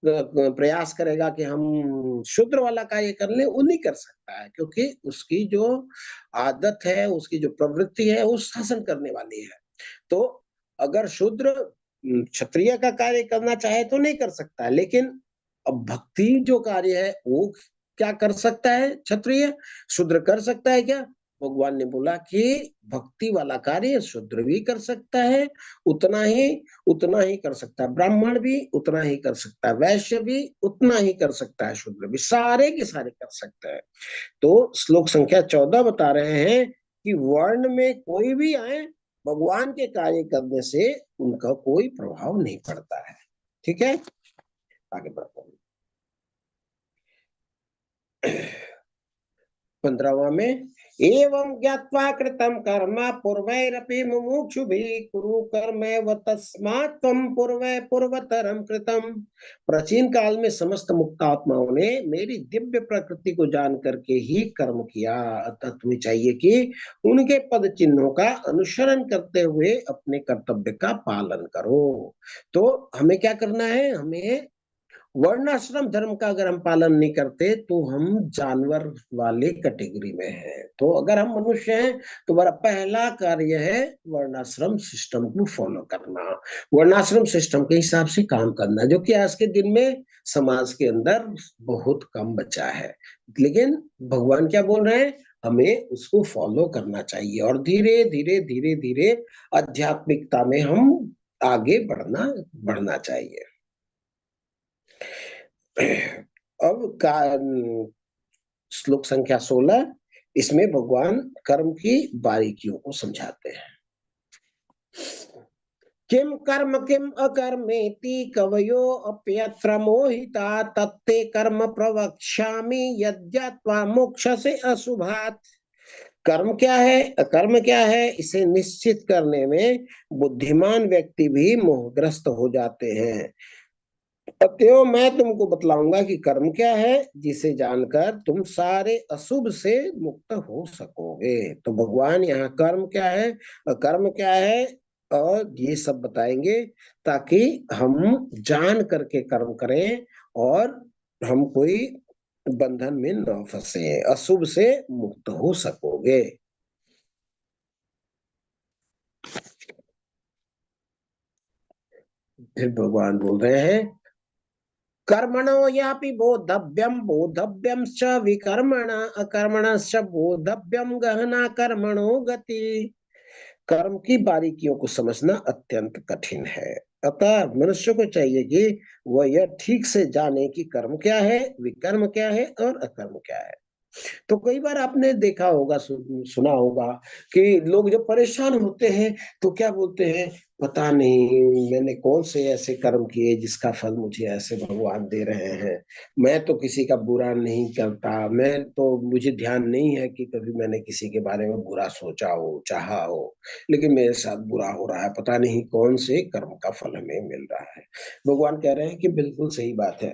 प्रयास करेगा कि हम शूद्र वाला कार्य कर लें, वो नहीं कर सकता है, क्योंकि उसकी जो आदत है, उसकी जो प्रवृत्ति है वो शासन करने वाली है। तो अगर शूद्र क्षत्रिय का कार्य करना चाहे तो नहीं कर सकता है, लेकिन अब भक्ति जो कार्य है वो क्या कर सकता है, क्षत्रिय, शूद्र कर सकता है क्या? भगवान ने बोला कि भक्ति वाला कार्य शूद्र भी कर सकता है, उतना ही कर सकता है। ब्राह्मण भी उतना ही कर सकता है, वैश्य भी उतना ही कर सकता है, शूद्र भी, सारे के सारे कर सकते हैं। तो श्लोक संख्या 14 बता रहे हैं कि वर्ण में कोई भी आए, भगवान के कार्य करने से उनका कोई प्रभाव नहीं पड़ता है। ठीक है, आगे बढ़ते हैं। 15वां में, एवं ज्ञात्वा कृतं कर्म पूर्वैरपि मुमुक्षुभिः कुरु कर्मैव तस्मात् त्वं पूर्वै पूर्वतरं कृतम्। प्राचीन काल में समस्त मुक्तात्माओं ने मेरी दिव्य प्रकृति को जान करके ही कर्म किया, अतः तुम्हें चाहिए कि उनके पद चिन्हों का अनुसरण करते हुए अपने कर्तव्य का पालन करो। तो हमें क्या करना है, हमें वर्णाश्रम धर्म का अगर हम पालन नहीं करते तो हम जानवर वाले कैटेगरी में हैं। तो अगर हम मनुष्य हैं तो हमारा पहला कार्य है वर्णाश्रम सिस्टम को फॉलो करना, वर्णाश्रम सिस्टम के हिसाब से काम करना, जो कि आज के दिन में समाज के अंदर बहुत कम बचा है। लेकिन भगवान क्या बोल रहे हैं, हमें उसको फॉलो करना चाहिए और धीरे धीरे धीरे धीरे आध्यात्मिकता में हम आगे बढ़ना चाहिए। अब का श्लोक संख्या 16, इसमें भगवान कर्म की बारीकियों को समझाते हैं। किम कर्म किम अकर्मेति कवयो अप्यत्र मोहिता तत्ते कर्म प्रवक्ष्यामि यद्यत्वा मोक्षसे अशुभात्। कर्म क्या है, अकर्म क्या है, इसे निश्चित करने में बुद्धिमान व्यक्ति भी मोहग्रस्त हो जाते हैं। अतएव मैं तुमको बतलाऊंगा कि कर्म क्या है, जिसे जानकर तुम सारे अशुभ से मुक्त हो सकोगे। तो भगवान यहाँ कर्म क्या है, कर्म क्या है, और ये सब बताएंगे, ताकि हम जान करके कर्म करें और हम कोई बंधन में न फंसे, अशुभ से मुक्त हो सकोगे। फिर भगवान बोल रहे हैं कर्मणो यापि बोधव्यम बोधव्यम च विकर्मण अकर्मणश्च बोधव्यम गहना कर्मणो गति। कर्म की बारीकियों को समझना अत्यंत कठिन है, अतः मनुष्य को चाहिए कि वह यह ठीक से जाने कि कर्म क्या है, विकर्म क्या है और अकर्म क्या है। तो कई बार आपने देखा होगा, सुना होगा कि लोग जब परेशान होते हैं तो क्या बोलते हैं, पता नहीं मैंने कौन से ऐसे कर्म किए जिसका फल मुझे ऐसे भगवान दे रहे हैं। मैं तो किसी का बुरा नहीं करता, मैं तो मुझे ध्यान नहीं है कि कभी मैंने किसी के बारे में बुरा सोचा हो, चाहा हो, लेकिन मेरे साथ बुरा हो रहा है, पता नहीं कौन से कर्म का फल हमें मिल रहा है। भगवान कह रहे हैं कि बिल्कुल सही बात है,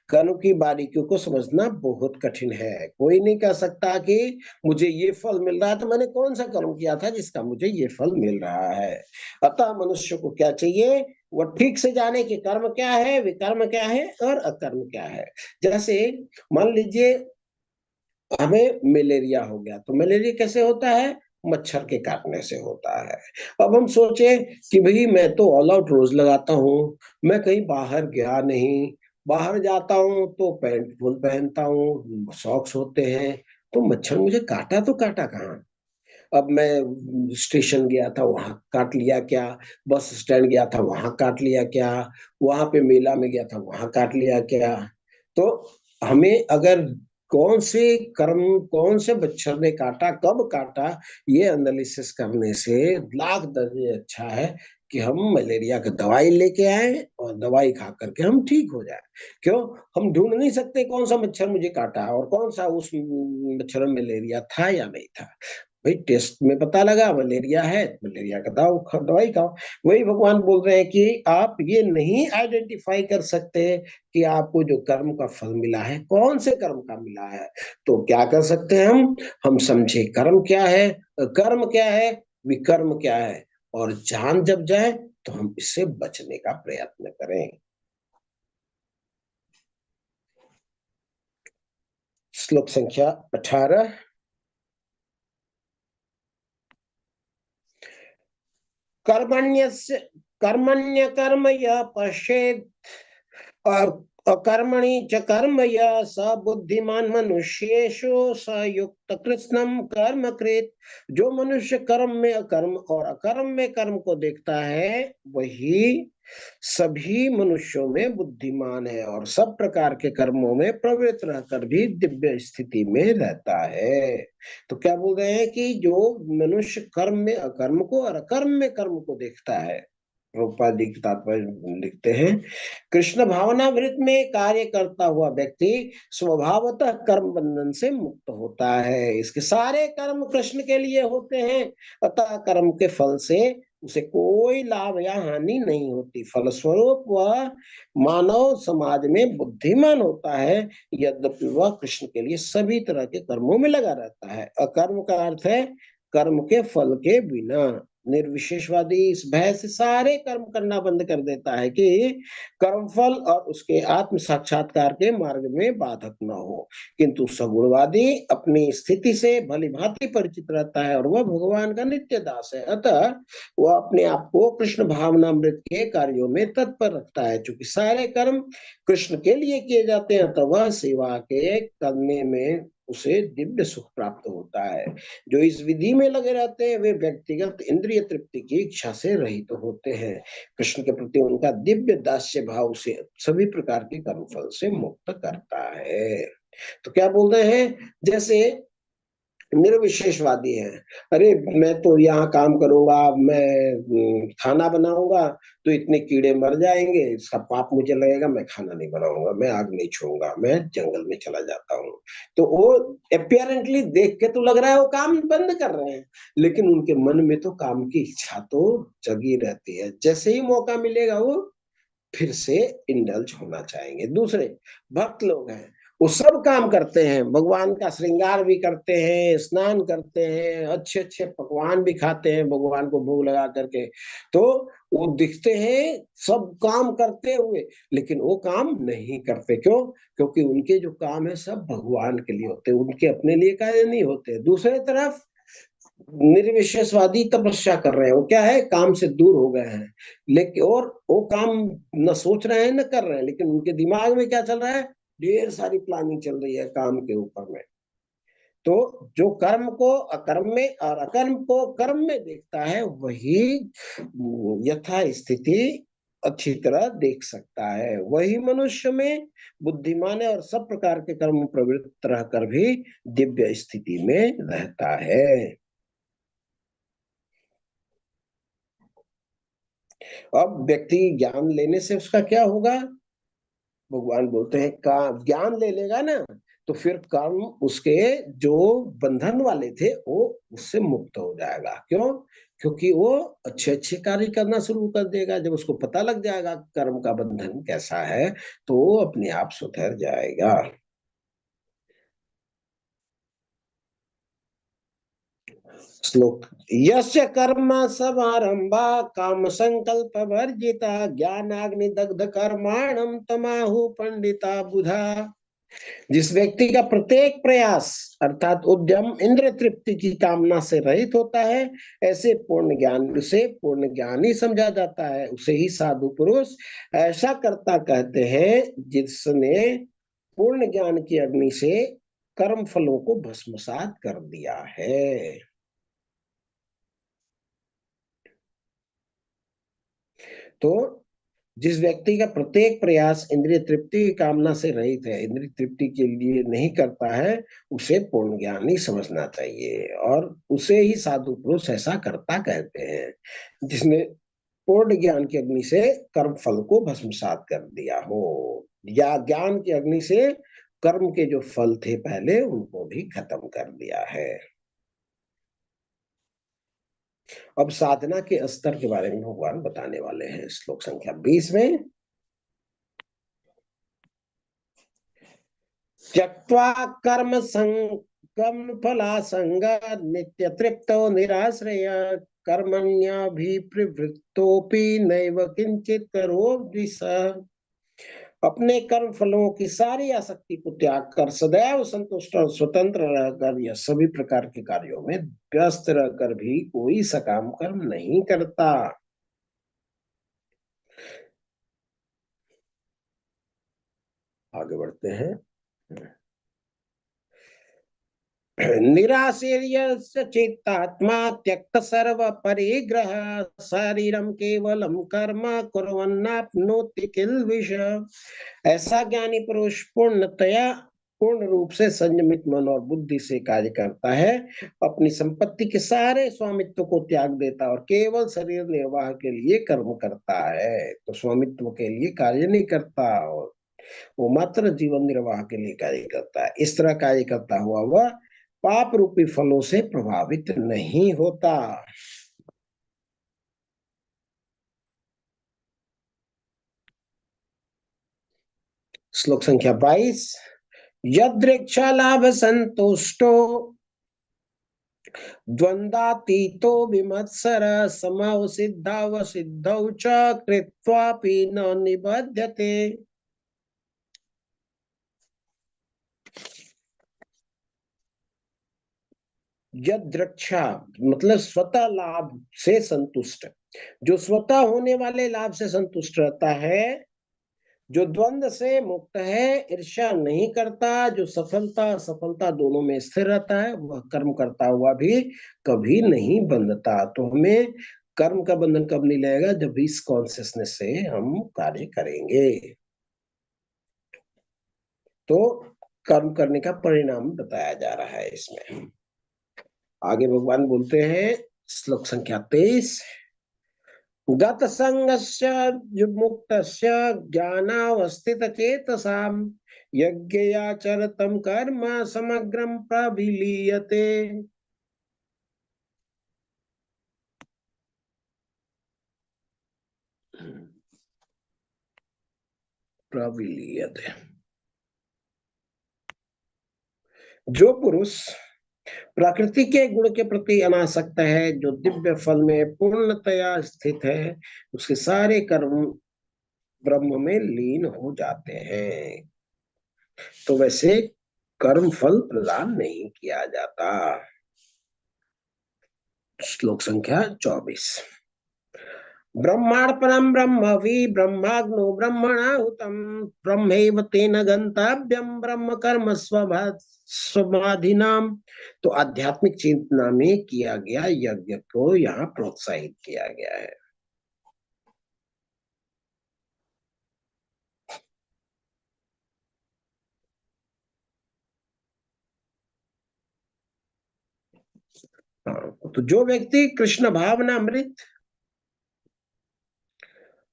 कर्म की बारीकियों को समझना बहुत कठिन है। कोई नहीं कह सकता कि मुझे ये फल मिल रहा है, तो मैंने कौन सा कर्म किया था जिसका मुझे ये फल मिल रहा है। अतः मनुष्य को क्या चाहिए, वो ठीक से जाने कि कर्म क्या है, विकर्म क्या है और अकर्म क्या है। जैसे मान लीजिए हमें मलेरिया हो गया, तो मलेरिया कैसे होता है, मच्छर के काटने से होता है। अब हम सोचे कि भाई मैं तो ऑल आउट रोज लगाता हूँ, मैं कहीं बाहर गया नहीं, बाहर जाता हूँ तो पैंट फुल पहनता हूँ, सॉक्स होते हैं, तो मच्छर मुझे काटा तो काटा कहाँ। अब मैं स्टेशन गया था वहां काट लिया क्या, बस स्टैंड गया था वहां काट लिया क्या, वहां पे मेला में गया था वहां काट लिया क्या। तो हमें अगर कौन से कर्म, कौन से मच्छर ने काटा, कब काटा, ये एनालिसिस करने से लाख दर्जे अच्छा है कि हम मलेरिया की दवाई लेके आए और दवाई खा करके हम ठीक हो जाए। क्यों, हम ढूंढ नहीं सकते कौन सा मच्छर मुझे काटा और कौन सा उस मच्छर में मलेरिया था या नहीं था। भाई टेस्ट में पता लगा मलेरिया है, मलेरिया का दवाई खाओ। वही भगवान बोल रहे हैं कि आप ये नहीं आइडेंटिफाई कर सकते कि आपको जो कर्म का फल मिला है कौन से कर्म का मिला है। तो क्या कर सकते हैं हम समझे कर्म क्या है, कर्म क्या है, विकर्म क्या है, और जान जब जाए तो हम इससे बचने का प्रयत्न करें। श्लोक संख्या 18। कर्मण्यस्य कर्मण्य कर्म यः पश्येत् और अकर्मणि च कर्म यः स बुद्धिमान मनुष्येषु स युक्त कृत्स्नम कर्म कृत। जो मनुष्य कर्म में अकर्म और अकर्म में कर्म को देखता है वही सभी मनुष्यों में बुद्धिमान है और सब प्रकार के कर्मों में प्रवृत्त रहकर भी दिव्य स्थिति में रहता है। तो क्या बोल रहे हैं कि जो मनुष्य कर्म में अकर्म को और अकर्म में कर्म को देखता है, प्रभुपाद जी की तात्पर्य लिखते हैं, कृष्ण भावनामृत में कार्य करता हुआ व्यक्ति स्वभावतः कर्म बंधन से मुक्त होता है। इसके सारे कर्म कृष्ण के लिए होते हैं, अतः कर्म के फल से उसे कोई लाभ या हानि नहीं होती। फलस्वरूप वह मानव समाज में बुद्धिमान होता है, यद्यपि वह कृष्ण के लिए सभी तरह के कर्मों में लगा रहता है। अकर्म का अर्थ है कर्म के फल के बिना। निर्विशेषवादी इस भय से सारे कर्म करना बंद कर देता है कि कर्मफल और उसके आत्म साक्षात्कार के मार्ग में बाधक न हो, किंतु सगुणवादी अपनी स्थिति से भली भांति परिचित रहता है और वह भगवान का नित्य दास है, अतः वह अपने आप को कृष्ण भावनामृत के कार्यों में तत्पर रखता है। चूंकि सारे कर्म कृष्ण के लिए किए जाते हैं तो वह सेवा के करने में उसे दिव्य सुख प्राप्त होता है। जो इस विधि में लगे रहते हैं वे व्यक्तिगत इंद्रिय तृप्ति की इच्छा से रहित होते हैं। कृष्ण के प्रति उनका दिव्य दास्य भाव से सभी प्रकार के कर्मफल से मुक्त करता है। तो क्या बोल रहे हैं, जैसे निर्विशेषवादी हैं, अरे मैं तो यहाँ काम करूंगा, मैं खाना बनाऊंगा तो इतने कीड़े मर जाएंगे, इसका पाप मुझे लगेगा, मैं खाना नहीं बनाऊंगा, मैं आग नहीं छूऊंगा, मैं जंगल में चला जाता हूँ। तो वो अपियरेंटली देख के तो लग रहा है वो काम बंद कर रहे हैं, लेकिन उनके मन में तो काम की इच्छा तो जगी रहती है। जैसे ही मौका मिलेगा वो फिर से इंडल्ज होना चाहेंगे। दूसरे भक्त लोग हैं, वो सब काम करते हैं, भगवान का श्रृंगार भी करते हैं, स्नान करते हैं, अच्छे अच्छे पकवान भी खाते हैं भगवान को भोग लगा करके। तो वो दिखते हैं सब काम करते हुए, लेकिन वो काम नहीं करते। क्यों? क्योंकि उनके जो काम है सब भगवान के लिए होते हैं, उनके अपने लिए कार्य नहीं होते। दूसरे तरफ निर्विशेषवादी तपस्या कर रहे हैं, वो क्या है, काम से दूर हो गए हैं, लेकिन और वो काम न सोच रहे हैं न कर रहे हैं, लेकिन उनके दिमाग में क्या चल रहा है, ढेर सारी प्लानिंग चल रही है काम के ऊपर में। तो जो कर्म को अकर्म में और अकर्म को कर्म में देखता है, वही यथा स्थिति अच्छी तरह देख सकता है, वही मनुष्य में बुद्धिमान है और सब प्रकार के कर्म में प्रवृत्त रहकर भी दिव्य स्थिति में रहता है। अब व्यक्ति ज्ञान लेने से उसका क्या होगा, भगवान बोलते हैं का ज्ञान ले लेगा ना, तो फिर कर्म उसके जो बंधन वाले थे वो उससे मुक्त हो जाएगा। क्यों? क्योंकि वो अच्छे अच्छे कार्य करना शुरू कर देगा। जब उसको पता लग जाएगा कर्म का बंधन कैसा है, तो वो अपने आप सुधर जाएगा। श्लोक, यस्य कर्म समारंभा काम संकल्प वर्जिता ज्ञानाग्नि दग्ध कर्माणम तमाहु पंडिता बुधा। जिस व्यक्ति का प्रत्येक प्रयास अर्थात उद्यम इंद्र तृप्ति की कामना से रहित होता है, ऐसे पूर्ण ज्ञान, उसे पूर्ण ज्ञानी समझा जाता है, उसे ही साधु पुरुष ऐसा कर्ता कहते हैं जिसने पूर्ण ज्ञान की अग्नि से कर्म फलों को भस्मसात कर दिया है। तो जिस व्यक्ति का प्रत्येक प्रयास इंद्रिय तृप्ति की कामना से रहित है, इंद्रिय तृप्ति के लिए नहीं करता है, उसे पूर्ण ज्ञानी समझना चाहिए और उसे ही साधु पुरुष ऐसा करता कहते हैं जिसने पूर्ण ज्ञान की अग्नि से कर्म फल को भस्मसात कर दिया हो, या ज्ञान की अग्नि से कर्म के जो फल थे पहले उनको भी खत्म कर दिया है। अब साधना के स्तर के बारे में भगवान बताने वाले हैं श्लोक संख्या 20 में। त्यक्त्वा कर्म संगम फलासंग नित्य तृप्तो निराश्रय कर्मण्यभिप्रवृत्तोपि नैव किंचित करोति सः। अपने कर्म फलों की सारी आसक्ति को त्याग कर सदैव संतुष्ट और स्वतंत्र रहकर यह सभी प्रकार के कार्यों में व्यस्त रहकर भी कोई सकाम कर्म नहीं करता। आगे बढ़ते हैं। निराशीर्यस्य चित्तात्मा त्यक्त सर्व परिग्रह शरीरम केवलम कर्म कुर्वन्नाप्नोति किल्बिषम्। ऐसा ज्ञानी पुरुष पूर्ण रूप से संयमित मन और बुद्धि से कार्य करता है, अपनी संपत्ति के सारे स्वामित्व को त्याग देता और केवल शरीर निर्वाह के लिए कर्म करता है। तो स्वामित्व के लिए कार्य नहीं करता और वो मात्र जीवन निर्वाह के लिए कार्य करता है। इस तरह कार्य करता हुआ वह पाप रूपी फलों से प्रभावित नहीं होता। श्लोक संख्या 22, यदृक्षा लाभ संतुष्टो द्वंद्वातीतो विमत्सर समौ सिद्धाव सिद्धौ च कृत्वापि न निबध्यते। यदृक्षा मतलब स्वतः लाभ से संतुष्ट, जो स्वतः होने वाले लाभ से संतुष्ट रहता है, जो द्वंद्व से मुक्त है, ईर्ष्या नहीं करता, जो सफलता असफलता दोनों में स्थिर रहता है, वह कर्म करता हुआ भी कभी नहीं बंधता। तो हमें कर्म का बंधन कब नहीं लगेगा, जब इस कॉन्शियसनेस से हम कार्य करेंगे। तो कर्म करने का परिणाम बताया जा रहा है इसमें। आगे भगवान बोलते हैं श्लोक संख्या 23, गत संगस्य मुक्तस्य ज्ञानावस्थित चेतसाम यज्ञयाचरतं कर्म समग्रं प्रविलीयते। प्रविलीयते, जो पुरुष प्रकृति के गुण के प्रति अनासक्त है, जो दिव्य फल में पूर्णतया स्थित है, उसके सारे कर्म ब्रह्म में लीन हो जाते हैं। तो वैसे कर्म फल प्रदान नहीं किया जाता। श्लोक संख्या 24। ब्रह्मार्पणं ब्रह्म वि ब्रह्माग्नो ब्रह्मणाहुतं ब्रह्मैव तेन गंतव्यम ब्रह्म कर्म स्वमाधिनाम। तो आध्यात्मिक चेतना में किया गया यज्ञ को यहाँ प्रोत्साहित किया गया है। तो जो व्यक्ति कृष्ण भावना अमृत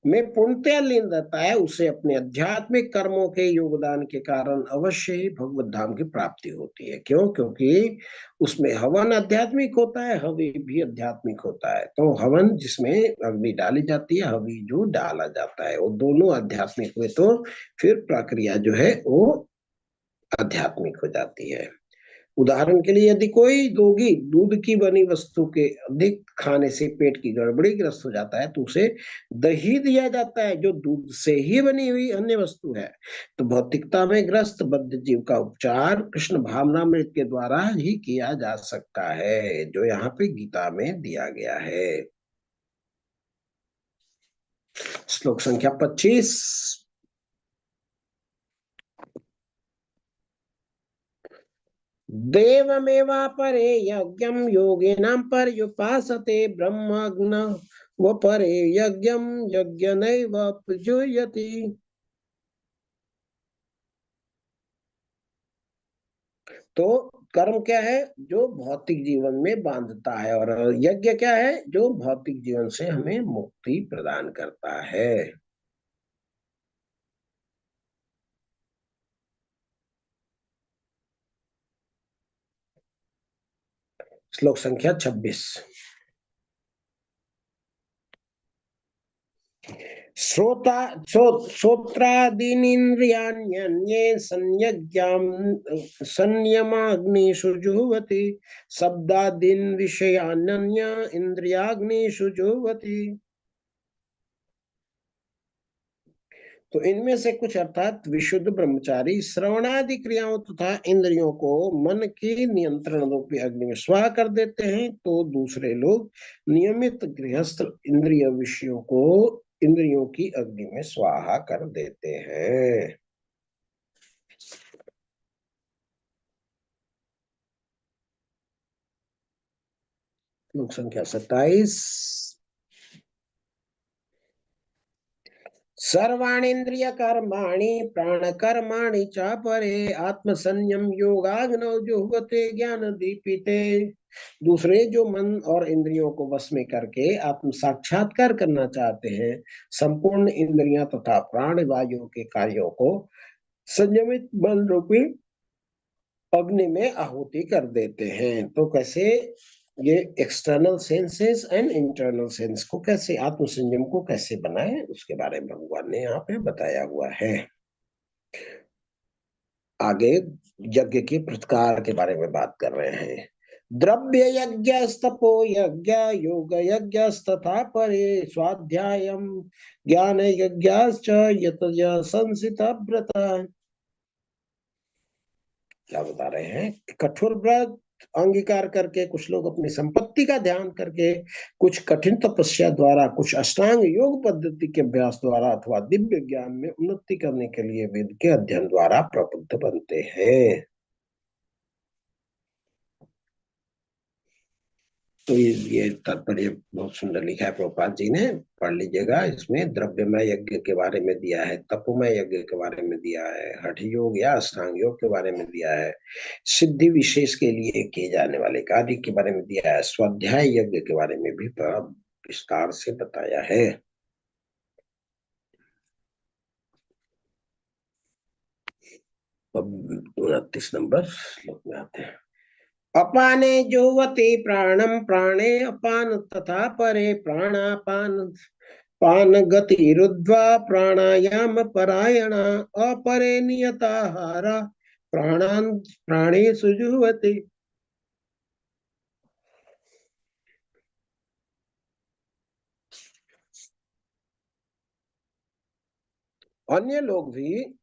में पूर्णतया लीन रहता है, उसे अपने आध्यात्मिक कर्मों के योगदान के कारण अवश्य ही भगवत धाम की प्राप्ति होती है। क्यों? क्योंकि उसमें हवन आध्यात्मिक होता है, हवि भी आध्यात्मिक होता है। तो हवन जिसमें अग्नि डाली जाती है, हवि जो डाला जाता है, वो दोनों आध्यात्मिक हुए तो फिर प्रक्रिया जो है वो आध्यात्मिक हो जाती है। उदाहरण के लिए यदि कोई रोगी दूध की बनी वस्तु के अधिक खाने से पेट की गड़बड़ी ग्रस्त हो जाता है, तो उसे दही दिया जाता है जो दूध से ही बनी हुई अन्य वस्तु है। तो भौतिकता में ग्रस्त बद्ध जीव का उपचार कृष्ण भावनामृत के द्वारा ही किया जा सकता है, जो यहाँ पे गीता में दिया गया है। श्लोक संख्या 25। देवमेवापरे यज्ञं योगिनां पर्युपासते ब्रह्मज्ञ व परे यज्ञं यज्ञनैव प्रजुयति। तो कर्म क्या है? जो भौतिक जीवन में बांधता है, और यज्ञ क्या है? जो भौतिक जीवन से हमें मुक्ति प्रदान करता है। श्लोक संख्या 26। श्रोत्रादीनिन्द्रियाण्यन्ये संयमाग्निषु जुह्वति शब्दादीन् विषयान्यन्य इंद्रियाग्निषु जुह्वति। तो इनमें से कुछ अर्थात विशुद्ध ब्रह्मचारी श्रवणादि क्रियाओं तथा इंद्रियों को मन की नियंत्रण रूपी अग्नि में स्वाहा कर देते हैं, तो दूसरे लोग नियमित गृहस्थ इंद्रिय विषयों को इंद्रियों की अग्नि में स्वाहा कर देते हैं। श्लोक संख्या 27। सर्वाणीन्द्रिय कर्माणि प्राण कर्माणि च परे आत्मसंयम योगाग्नौ जुह्वते ज्ञान दीपिते। दूसरे जो मन और इंद्रियों को वश में करके आत्म साक्षात्कार करना चाहते हैं, संपूर्ण इंद्रियां तथा प्राण वायु के कार्यों को संयमित बल रूपी अग्नि में आहुति कर देते हैं। तो कैसे ये external senses and internal sense को कैसे, आत्म संयम को कैसे बनाए, उसके बारे में भगवान ने यहाँ पे बताया हुआ है। आगे यज्ञ के प्रकार के बारे में बात कर रहे हैं। द्रव्य यज्ञ तपो यज्ञ योग यज्ञ तथा परे स्वाध्यायम ज्ञान यज्ञाश्च यतज संसित व्रत। क्या बता रहे हैं? कठोर व्रत अंगीकार करके कुछ लोग अपनी संपत्ति का ध्यान करके, कुछ कठिन तपस्या द्वारा, कुछ अष्टांग योग पद्धति के अभ्यास द्वारा अथवा दिव्य ज्ञान में उन्नति करने के लिए वेद के अध्ययन द्वारा प्रबुद्ध बनते हैं। तो ये तात्पर्य बहुत सुंदर लिखा है प्रभुपाद जी ने, पढ़ लीजिएगा। इसमें द्रव्यमय यज्ञ के बारे में दिया है, तपोमय यज्ञ के बारे में दिया है, हठ योग या अष्टांग योग के बारे में दिया है, सिद्धि विशेष के लिए किए जाने वाले कार्य के बारे में दिया है, स्वाध्याय यज्ञ के बारे में भी बड़ा विस्तार से बताया है। अब 29 नंबर श्लोक में आते हैं। अपाने जुह्वति प्राणम प्राणे अपान तथा परे प्राणापान पान गतिरुद्ध्वा प्राणायाम परायण अपरे नियताहारा प्राणान प्राणेषु जुह्वति। अन्य लोग भी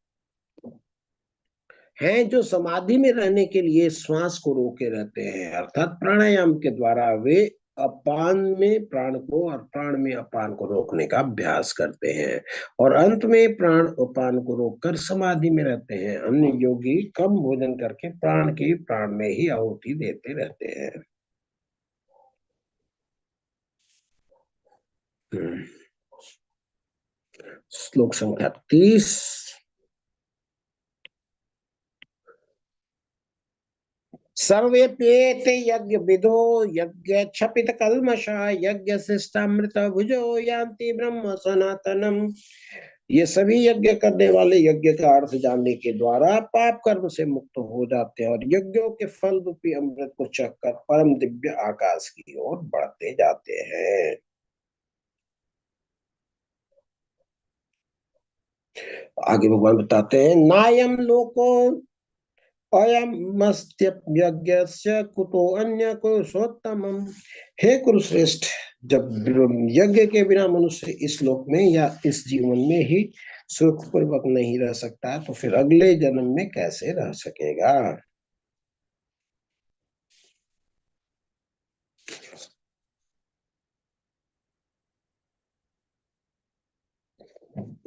हैं जो समाधि में रहने के लिए श्वास को रोके रहते हैं, अर्थात प्राणायाम के द्वारा वे अपान में प्राण को और प्राण में अपान को रोकने का अभ्यास करते हैं, और अंत में प्राण अपान को रोककर समाधि में रहते हैं। अन्य योगी कम भोजन करके प्राण की प्राण में ही आहुति देते रहते हैं। श्लोक संख्या 30। सर्वेप्येते यज्ञ विदो यज्ञ क्षपित कल्मषा यज्ञ शिष्टामृत भुजो यान्ति ब्रह्म सनातनम। ये सभी यज्ञ करने वाले यज्ञ का अर्थ जानने के द्वारा पाप कर्म से मुक्त हो जाते हैं और यज्ञों के फल रूपी अमृत को चखकर परम दिव्य आकाश की ओर बढ़ते जाते हैं। आगे भगवान बताते हैं, नायम लोको अयम मस्त्य यज्ञस्य कुतो अन्य कुरुषोत्तमम्। हे कुरुश्रेष्ठ, जब यज्ञ के बिना मनुष्य इस लोक में या इस जीवन में ही सुखपूर्वक नहीं रह सकता, तो फिर अगले जन्म में कैसे रह सकेगा।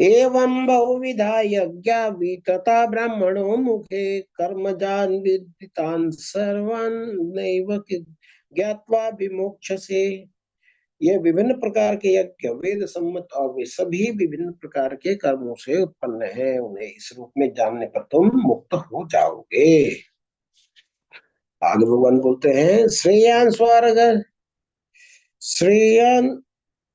एवं बहुविधा यज्ञा वितता ब्राह्मणो मुखे कर्मजान विदितान् सर्वान् नैव ज्ञात्वा विमोक्षसे। ये विभिन्न प्रकार के यज्ञ वेद सम्मत और वे सभी विभिन्न प्रकार के कर्मों से उत्पन्न है, उन्हें इस रूप में जानने पर तुम मुक्त हो जाओगे। आगे भगवान बोलते हैं, श्रेयान स्वर्ग श्रेयान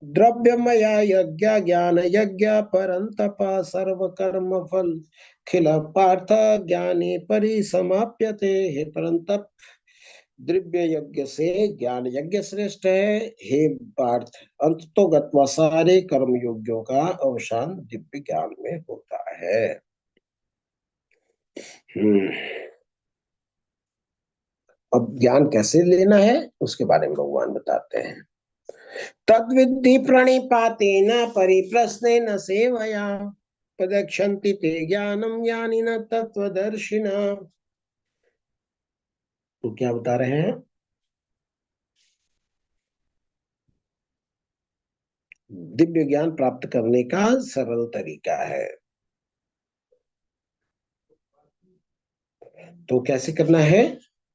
द्रव्यमया यज्ञ ज्ञान यज्ञ परंतप सर्व कर्म फल खिल पार्थ ज्ञाने परिसमाप्यते। हे परंतप, द्रव्य यज्ञ से ज्ञान यज्ञ श्रेष्ठ है। हे पार्थ, अंत तो गत्वा सारे कर्म योग्यों का अवसान दिव्य ज्ञान में होता है। अब ज्ञान कैसे लेना है उसके बारे में भगवान बताते हैं। तद्विद्धि प्रणिपातेन परिप्रश्नेन सेवया प्रदक्षन्ति ते ज्ञानम ज्ञानिनः तत्त्वदर्शिनः। तो क्या बता रहे हैं, दिव्य ज्ञान प्राप्त करने का सरल तरीका है। तो कैसे करना है,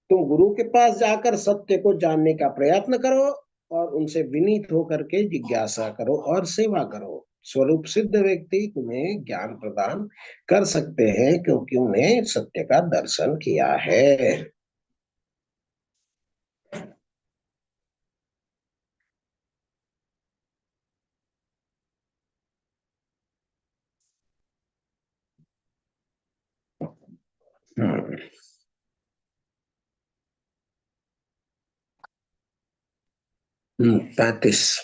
तुम गुरु के पास जाकर सत्य को जानने का प्रयत्न करो और उनसे विनीत होकर के जिज्ञासा करो और सेवा करो। स्वरूप सिद्ध व्यक्ति तुम्हें ज्ञान प्रदान कर सकते हैं क्योंकि उन्हें सत्य का दर्शन किया है। हम्म 35।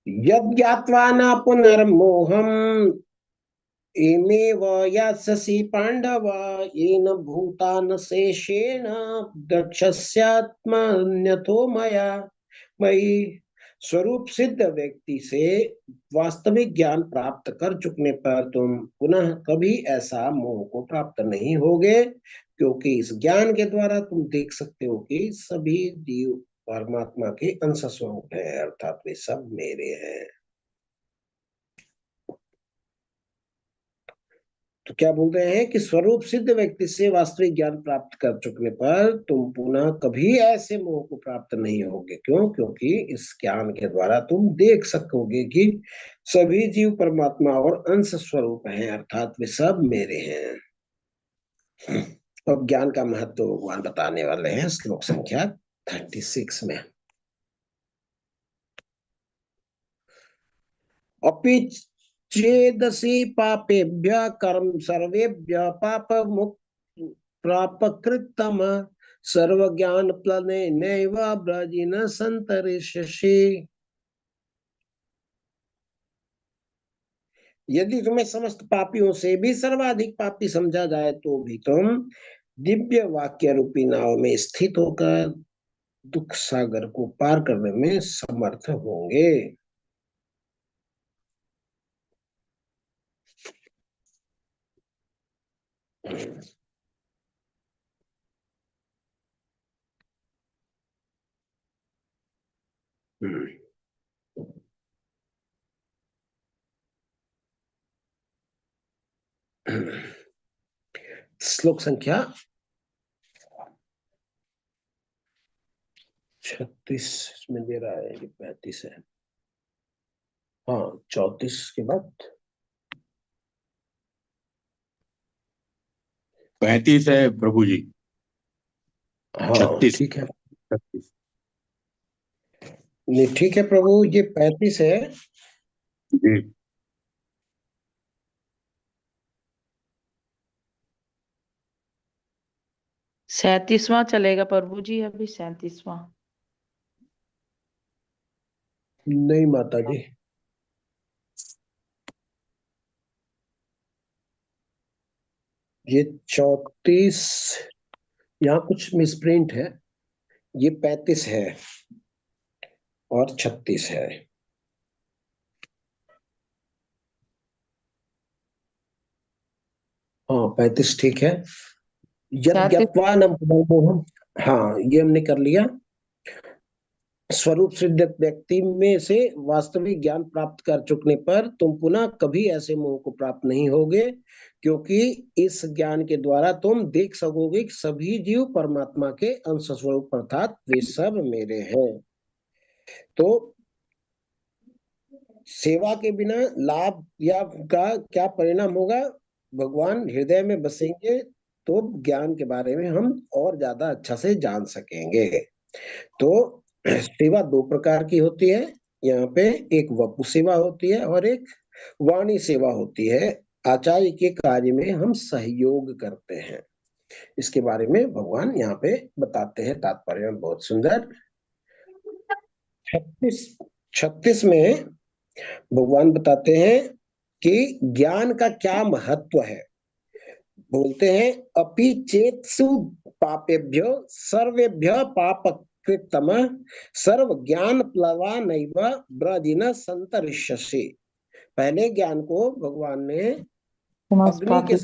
यद् ज्ञात्वा न पुनर्मोहम् एमेव यास्यसि पांडव येन भूतान शेषेण द्रक्ष्यस्यात्मन्यथो मया मयि। स्वरूप सिद्ध व्यक्ति से वास्तविक ज्ञान प्राप्त कर चुकने पर तुम पुनः कभी ऐसा मोह को प्राप्त नहीं होगे, क्योंकि इस ज्ञान के द्वारा तुम देख सकते हो कि सभी जीव परमात्मा के अंश स्वरूप है, अर्थात वे सब मेरे हैं। तो क्या बोल रहे हैं कि स्वरूप सिद्ध व्यक्ति से वास्तविक ज्ञान प्राप्त कर चुकने पर तुम पुनः कभी ऐसे मोह को प्राप्त नहीं होगे। क्यों? क्योंकि इस ज्ञान के द्वारा तुम देख सकोगे कि सभी जीव परमात्मा और अंश स्वरूप हैं, अर्थात वे सब मेरे हैं। अब ज्ञान का महत्व भगवान बताने वाले हैं श्लोक संख्या 36 में। अपि चेदसि पापेभ्य कर्म सर्वेभ्य पाप मुक्त प्रापकृतम सर्व ज्ञान प्लने नैव ब्रजिन संतरिष्यसि। यदि तुम्हें समस्त पापियों से भी सर्वाधिक पापी समझा जाए तो भी तुम दिव्य वाक्य रूपी नाव में स्थित होकर दुख सागर को पार करने में समर्थ होंगे। श्लोक संख्या 36 में दे रहा है, 35 है। हाँ, 34 के बाद 35 है प्रभु जी। हाँ 36। ठीक है, 36। नहीं ठीक है प्रभु, ये 35 है। जी। 37वां चलेगा प्रभु जी, अभी 37वां। नहीं माता जी, ये 34, यहाँ कुछ मिसप्रिंट है, ये 35 है और 36 है। हाँ 35 ठीक है। यद 37 ज्ञात्वा न पुनर्मोहम्, हाँ ये हमने कर लिया। स्वरूप सिद्ध व्यक्ति में से वास्तविक ज्ञान प्राप्त कर चुकने पर तुम पुनः कभी ऐसे मोह को प्राप्त नहीं होगे, क्योंकि इस ज्ञान के द्वारा तुम देख सकोगे कि सभी जीव परमात्मा के अंश स्वरूप अर्थात वे सब मेरे हैं। तो सेवा के बिना लाभ या का क्या परिणाम होगा? भगवान हृदय में बसेंगे तो ज्ञान के बारे में हम और ज्यादा अच्छा से जान सकेंगे। तो सेवा दो प्रकार की होती है यहाँ पे, एक वपु सेवा होती है और एक वाणी सेवा होती है। आचार्य के कार्य में हम सहयोग करते हैं, इसके बारे में भगवान यहाँ पे बताते हैं तात्पर्य में, बहुत सुंदर। 36 में भगवान बताते हैं कि ज्ञान का क्या महत्व है। बोलते हैं अपि चेत्सु पापेभ्यो सर्वेभ्य पाप कृतम सर्व ज्ञान प्लवा नैव ब्रजिन संतरिष्यसि। पहले ज्ञान को भगवान ने अग्नि के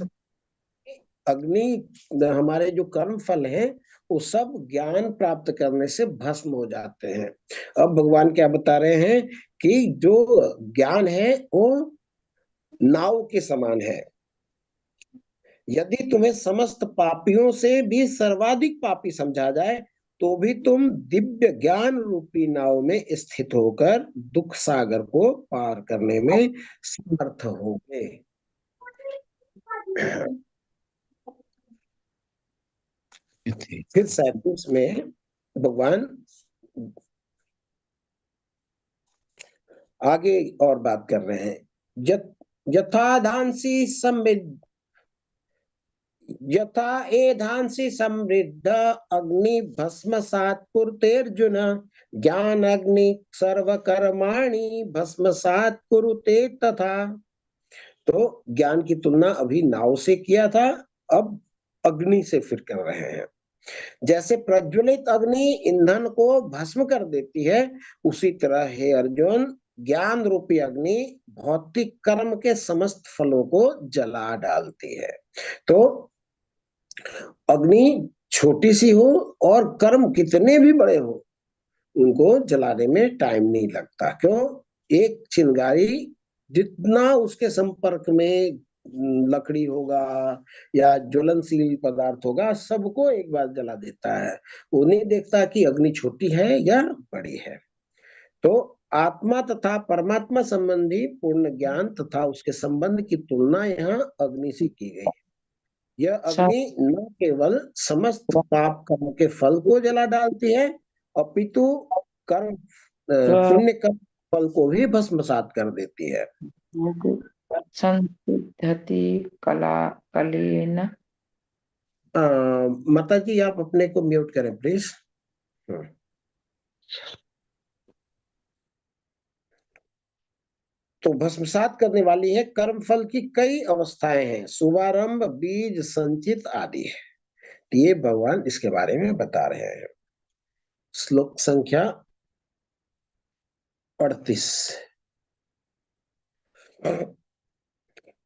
अग्नि, हमारे जो कर्म फल है वो सब ज्ञान प्राप्त करने से भस्म हो जाते हैं। अब भगवान क्या बता रहे हैं कि जो ज्ञान है वो नाव के समान है। यदि तुम्हें समस्त पापियों से भी सर्वाधिक पापी समझा जाए तो भी तुम दिव्य ज्ञान रूपी नाव में स्थित होकर दुख सागर को पार करने में समर्थ होगे। फिर 37 में भगवान आगे और बात कर रहे हैं। यथाधांसी समृद्ध यथा एधांसी समृद्ध अग्नि भस्मसात् कुरुतेर्जुन ज्ञान अग्नि सर्वकर्माणि भस्मसात् कुरुते तथा। तो ज्ञान की तुलना अभी नाव से किया था, अब अग्नि से फिर कर रहे हैं। जैसे प्रज्वलित अग्नि ईंधन को भस्म कर देती है, उसी तरह हे अर्जुन ज्ञान रूपी अग्नि भौतिक कर्म के समस्त फलों को जला डालती है। तो अग्नि छोटी सी हो और कर्म कितने भी बड़े हो, उनको जलाने में टाइम नहीं लगता। क्यों? एक चिंगारी जितना उसके संपर्क में लकड़ी होगा या ज्वलनशील पदार्थ होगा, सबको एक बार जला देता है। वो नहीं देखता कि अग्नि छोटी है या बड़ी है। तो आत्मा तथा परमात्मा संबंधी पूर्ण ज्ञान तथा उसके संबंध की तुलना यहाँ अग्नि से की गई। यह अग्नि न केवल समस्त पाप कर्म के फल को जला डालती है, अपितु कर्म पुण्य कर्म फल को भी भस्मसात कर देती है। संसिद्धति कला कलेन। माता जी आप अपने को म्यूट करें प्लीज। तो भस्मसात करने वाली है। कर्म फल की कई अवस्थाएं हैं, शुभारंभ, बीज, संचित आदि है। ये भगवान इसके बारे में बता रहे हैं। श्लोक संख्या 38।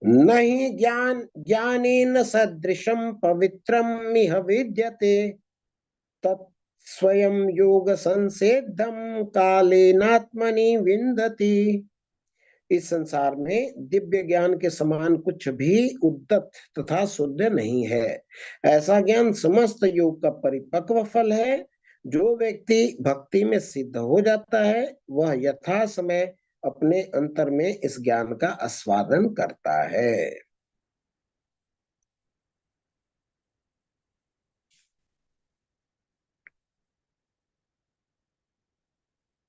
नहीं ज्ञानेन सदृशं पवित्रम इह विद्यते स्वयं योग संसेद्धम कालेनात्मनि विन्दति। इस संसार में दिव्य ज्ञान के समान कुछ भी उद्दत तथा शुद्ध नहीं है। ऐसा ज्ञान समस्त योग का परिपक्व फल है। जो व्यक्ति भक्ति में सिद्ध हो जाता है वह यथा समय अपने अंतर में इस ज्ञान का आस्वादन करता है।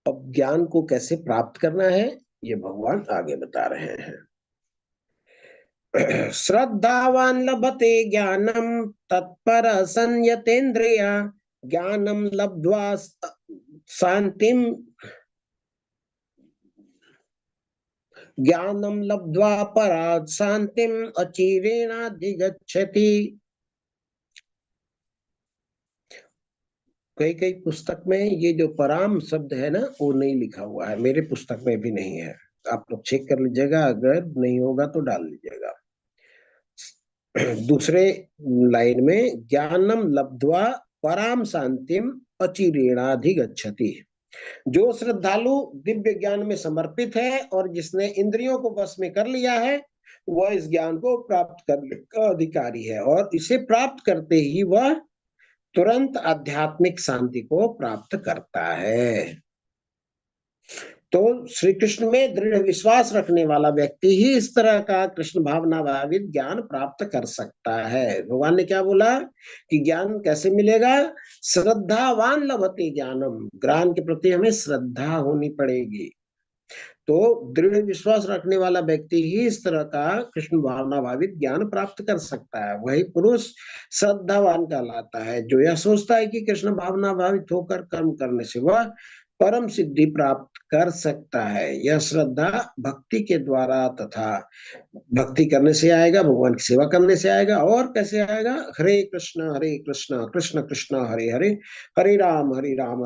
अब ज्ञान को कैसे प्राप्त करना है ये भगवान आगे बता रहे हैं। श्रद्धावान लभते ज्ञानम तत्पर संयतेन्द्रिया ज्ञानम लब्ध्वा शांतिम ज्ञानम लब्ध्वा परात् शांतिम अचिरेणाधिगच्छति। कई कई पुस्तक में ये जो पराम शब्द है ना वो नहीं लिखा हुआ है, मेरे पुस्तक में भी नहीं है। आप लोग चेक कर लीजिएगा, अगर नहीं होगा तो डाल लीजिएगा। दूसरे लाइन में ज्ञानम लब्ध्वा पराम शांतिम अचिरेणाधिगच्छति। जो श्रद्धालु दिव्य ज्ञान में समर्पित है और जिसने इंद्रियों को वश में कर लिया है वह इस ज्ञान को प्राप्त करने का अधिकारी है और इसे प्राप्त करते ही वह तुरंत आध्यात्मिक शांति को प्राप्त करता है। तो श्री कृष्ण में दृढ़ विश्वास रखने वाला व्यक्ति ही इस तरह का कृष्ण भावना भावित ज्ञान प्राप्त कर सकता है। भगवान ने क्या बोला कि ज्ञान कैसे मिलेगा? श्रद्धावान लभते ज्ञानम। ज्ञान के प्रति हमें श्रद्धा होनी पड़ेगी। तो दृढ़ विश्वास रखने वाला व्यक्ति ही इस तरह का कृष्ण भावना भावित ज्ञान प्राप्त कर सकता है। वही पुरुष श्रद्धावान कहलाता है जो यह सोचता है कि कृष्ण भावना भावित होकर कर्म करने से वह परम सिद्धि प्राप्त कर सकता है। यह श्रद्धा भक्ति के द्वारा तथा भक्ति करने से आएगा, भगवान की सेवा करने से आएगा। और कैसे आएगा? हरे कृष्ण कृष्ण कृष्ण हरे हरे, हरे राम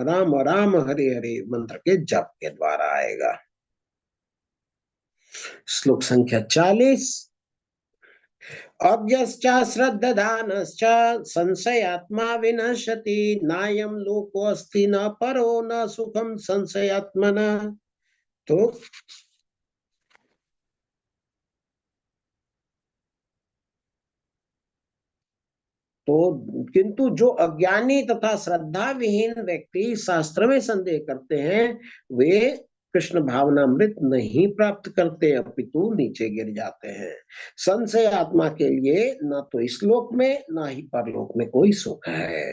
राम राम हरे हरे मंत्र के जप के द्वारा आएगा। श्लोक संख्या 40। अज्ञश्च श्रद्धानश्च संशयात्मा विनश्यति नायं लोकोऽस्ति न परो न सुखम संशयात्मना। तो किंतु जो अज्ञानी तथा श्रद्धा विहीन व्यक्ति शास्त्र में संदेह करते हैं वे कृष्ण भावनामृत नहीं प्राप्त करते, अपितु नीचे गिर जाते हैं। संशय आत्मा के लिए न तो इस लोक में न ही परलोक में कोई सुख है।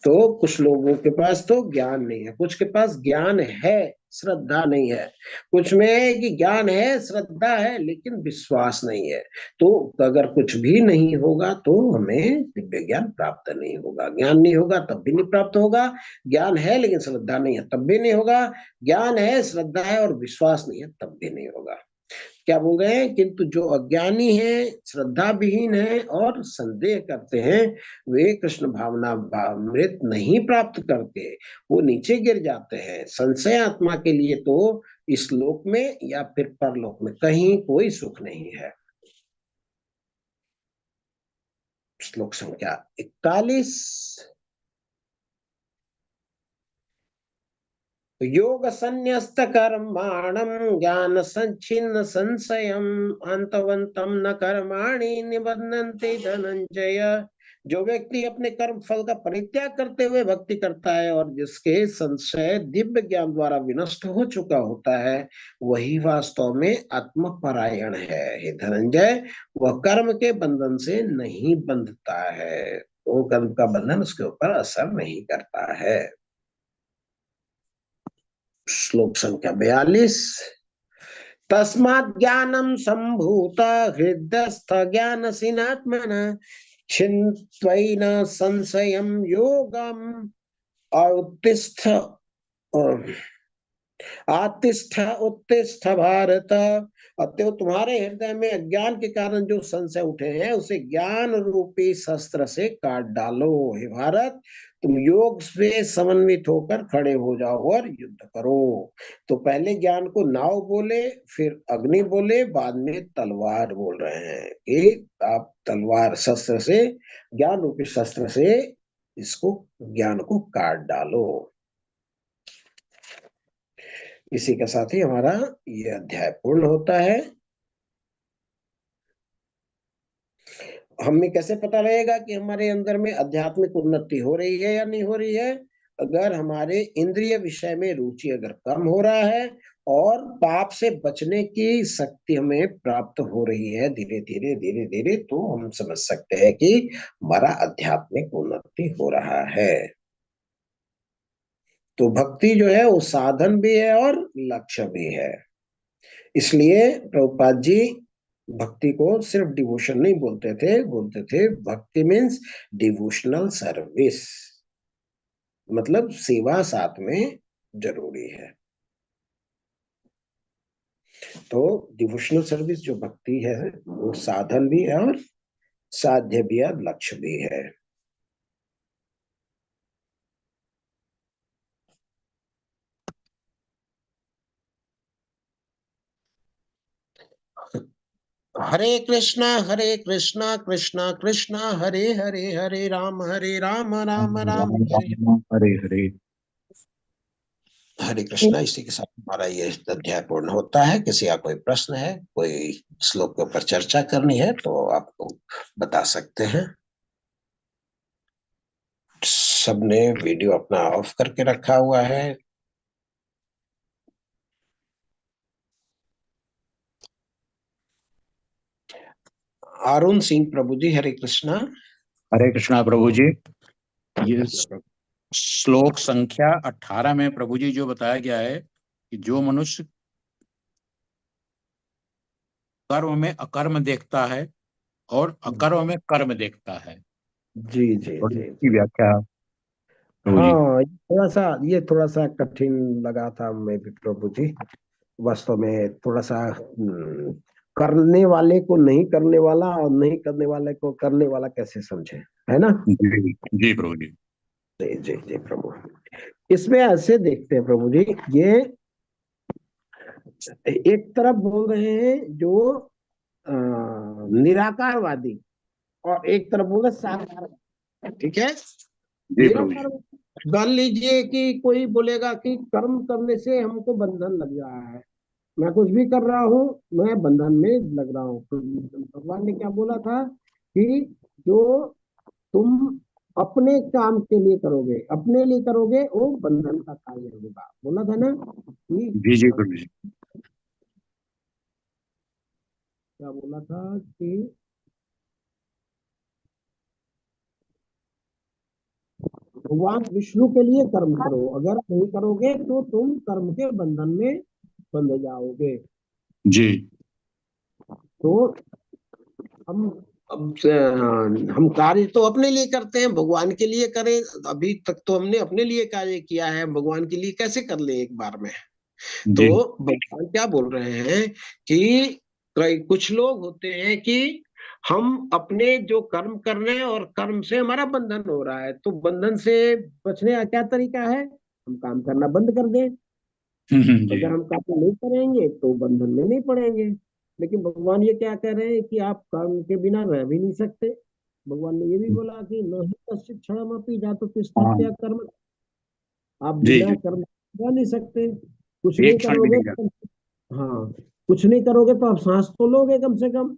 तो कुछ लोगों के पास तो ज्ञान नहीं है, कुछ के पास ज्ञान है श्रद्धा नहीं है, कुछ में कि ज्ञान है श्रद्धा है लेकिन विश्वास नहीं है। तो अगर कुछ भी नहीं होगा तो हमें दिव्य ज्ञान प्राप्त नहीं होगा। ज्ञान नहीं होगा तब भी नहीं प्राप्त होगा, ज्ञान है लेकिन श्रद्धा नहीं है तब भी नहीं होगा, ज्ञान है श्रद्धा है और विश्वास नहीं है तब भी नहीं होगा। क्या बोल रहे हैं? किंतु जो अज्ञानी है, श्रद्धा विहीन है और संदेह करते हैं वे कृष्ण भावना अमृत नहीं प्राप्त करते, वो नीचे गिर जाते हैं। संशय आत्मा के लिए तो इस लोक में या फिर परलोक में कहीं कोई सुख नहीं है। श्लोक संख्या 41। योग संन्यस्त कर्माणम ज्ञान संचिन्न संशयम अंतवंतम न कर्माणि निबध्नन्ति धनंजय। जो व्यक्ति अपने कर्म फल का परित्याग करते हुए भक्ति करता है और जिसके संशय दिव्य ज्ञान द्वारा विनष्ट हो चुका होता है वही वास्तव में आत्मपरायण है। हे धनंजय, वह कर्म के बंधन से नहीं बंधता है, वो कर्म का बंधन उसके ऊपर असर नहीं करता है। श्लोक संख्या 42। तस्मात् ज्ञानम संभूत हृदयस्थ ज्ञानसीनात्मना छिन्त्वैन संशयं योगम उत्तिष्ठ आतिष्ठ उत्तिष्ठ भारत। अतएव तुम्हारे हृदय में अज्ञान के कारण जो संशय उठे हैं उसे ज्ञान रूपी शस्त्र से काट डालो। हे भारत, तुम योग से समन्वित होकर खड़े हो जाओ और युद्ध करो। तो पहले ज्ञान को नाव बोले, फिर अग्नि बोले, बाद में तलवार बोल रहे हैं कि आप तलवार शस्त्र से, ज्ञान रूपी शस्त्र से इसको ज्ञान को काट डालो। इसी के साथ ही हमारा ये अध्याय पूर्ण होता है। हमें कैसे पता रहेगा कि हमारे अंदर में आध्यात्मिक उन्नति हो रही है या नहीं हो रही है? अगर हमारे इंद्रिय विषय में रुचि अगर कम हो रहा है और पाप से बचने की शक्ति हमें प्राप्त हो रही है धीरे धीरे धीरे धीरे, तो हम समझ सकते हैं कि हमारा आध्यात्मिक उन्नति हो रहा है। तो भक्ति जो है वो साधन भी है और लक्ष्य भी है। इसलिए प्रभुपाद जी भक्ति को सिर्फ डिवोशन नहीं बोलते थे भक्ति मीन्स डिवोशनल सर्विस, मतलब सेवा साथ में जरूरी है। तो डिवोशनल सर्विस जो भक्ति है वो साधन भी है और साध्य भी है, लक्ष्य भी है। हरे कृष्णा कृष्णा कृष्णा हरे हरे, हरे राम राम राम राम हरे हरे हरे। हरे कृष्णा। इसी के साथ हमारा ये अध्याय पूर्ण होता है। किसी का कोई प्रश्न है, कोई श्लोक के ऊपर चर्चा करनी है तो आपको बता सकते हैं। सबने वीडियो अपना ऑफ करके रखा हुआ है। अरुण सिंह प्रभु जी, हरे कृष्णा। हरे कृष्णा प्रभु जी। ये श्लोक संख्या 18 में प्रभु जी जो बताया गया है कि जो मनुष्य कर्म में अकर्म देखता है और अकर्म में कर्म देखता है, जी जी और जी इसकी जी। व्याख्या प्रभु जी। हाँ, ये थोड़ा सा कठिन लगा था मैं भी प्रभु जी। वास्तव में थोड़ा सा करने वाले को नहीं करने वाला और नहीं करने वाले को करने वाला कैसे समझे, है ना? जी जी प्रभु जी। जी जी जी प्रभु। इसमें ऐसे देखते हैं प्रभु जी, ये एक तरफ बोल रहे हैं जो निराकारवादी, और एक तरफ बोल रहे साकारवादी। ठीक है। जी प्रभु जी। निराकार मान लीजिए कि कोई बोलेगा कि कर्म करने से हमको बंधन लग रहा है, मैं कुछ भी कर रहा हूँ, मैं बंधन में लग रहा हूँ। तो भगवान ने क्या बोला था कि जो तुम अपने काम के लिए करोगे, अपने लिए करोगे, वो बंधन का कार्य होगा। बोला था ना कि जी जी प्रभु जी। क्या बोला था कि भगवान विष्णु के लिए कर्म करो, अगर नहीं करोगे तो तुम कर्म के बंधन में बंध जाओगे। जी तो हम हम कार्य तो अपने लिए करते हैं, भगवान के लिए करें? अभी तक तो हमने अपने लिए कार्य किया है, भगवान के लिए कैसे कर ले एक बार में? तो जी भगवान क्या बोल रहे हैं कि कुछ लोग होते हैं कि हम अपने जो कर्म कर रहे हैं और कर्म से हमारा बंधन हो रहा है, तो बंधन से बचने का क्या तरीका है? हम काम करना बंद कर दें। जी अगर हम काम नहीं करेंगे तो बंधन में नहीं पड़ेंगे। लेकिन भगवान ये क्या कह रहे हैं कि आप कर्म के बिना रह भी नहीं सकते। भगवान ने ये भी बोला कि न ही कश्चित् क्षणमपि जातु हाँ तिष्ठत्या कर्म। आप जी बिना जी। कर्म रह नहीं सकते। कुछ नहीं एक क्षण भी करोगे नहीं जाता। तो, हाँ, कुछ नहीं करोगे तो आप सांस तो लोगे कम से कम।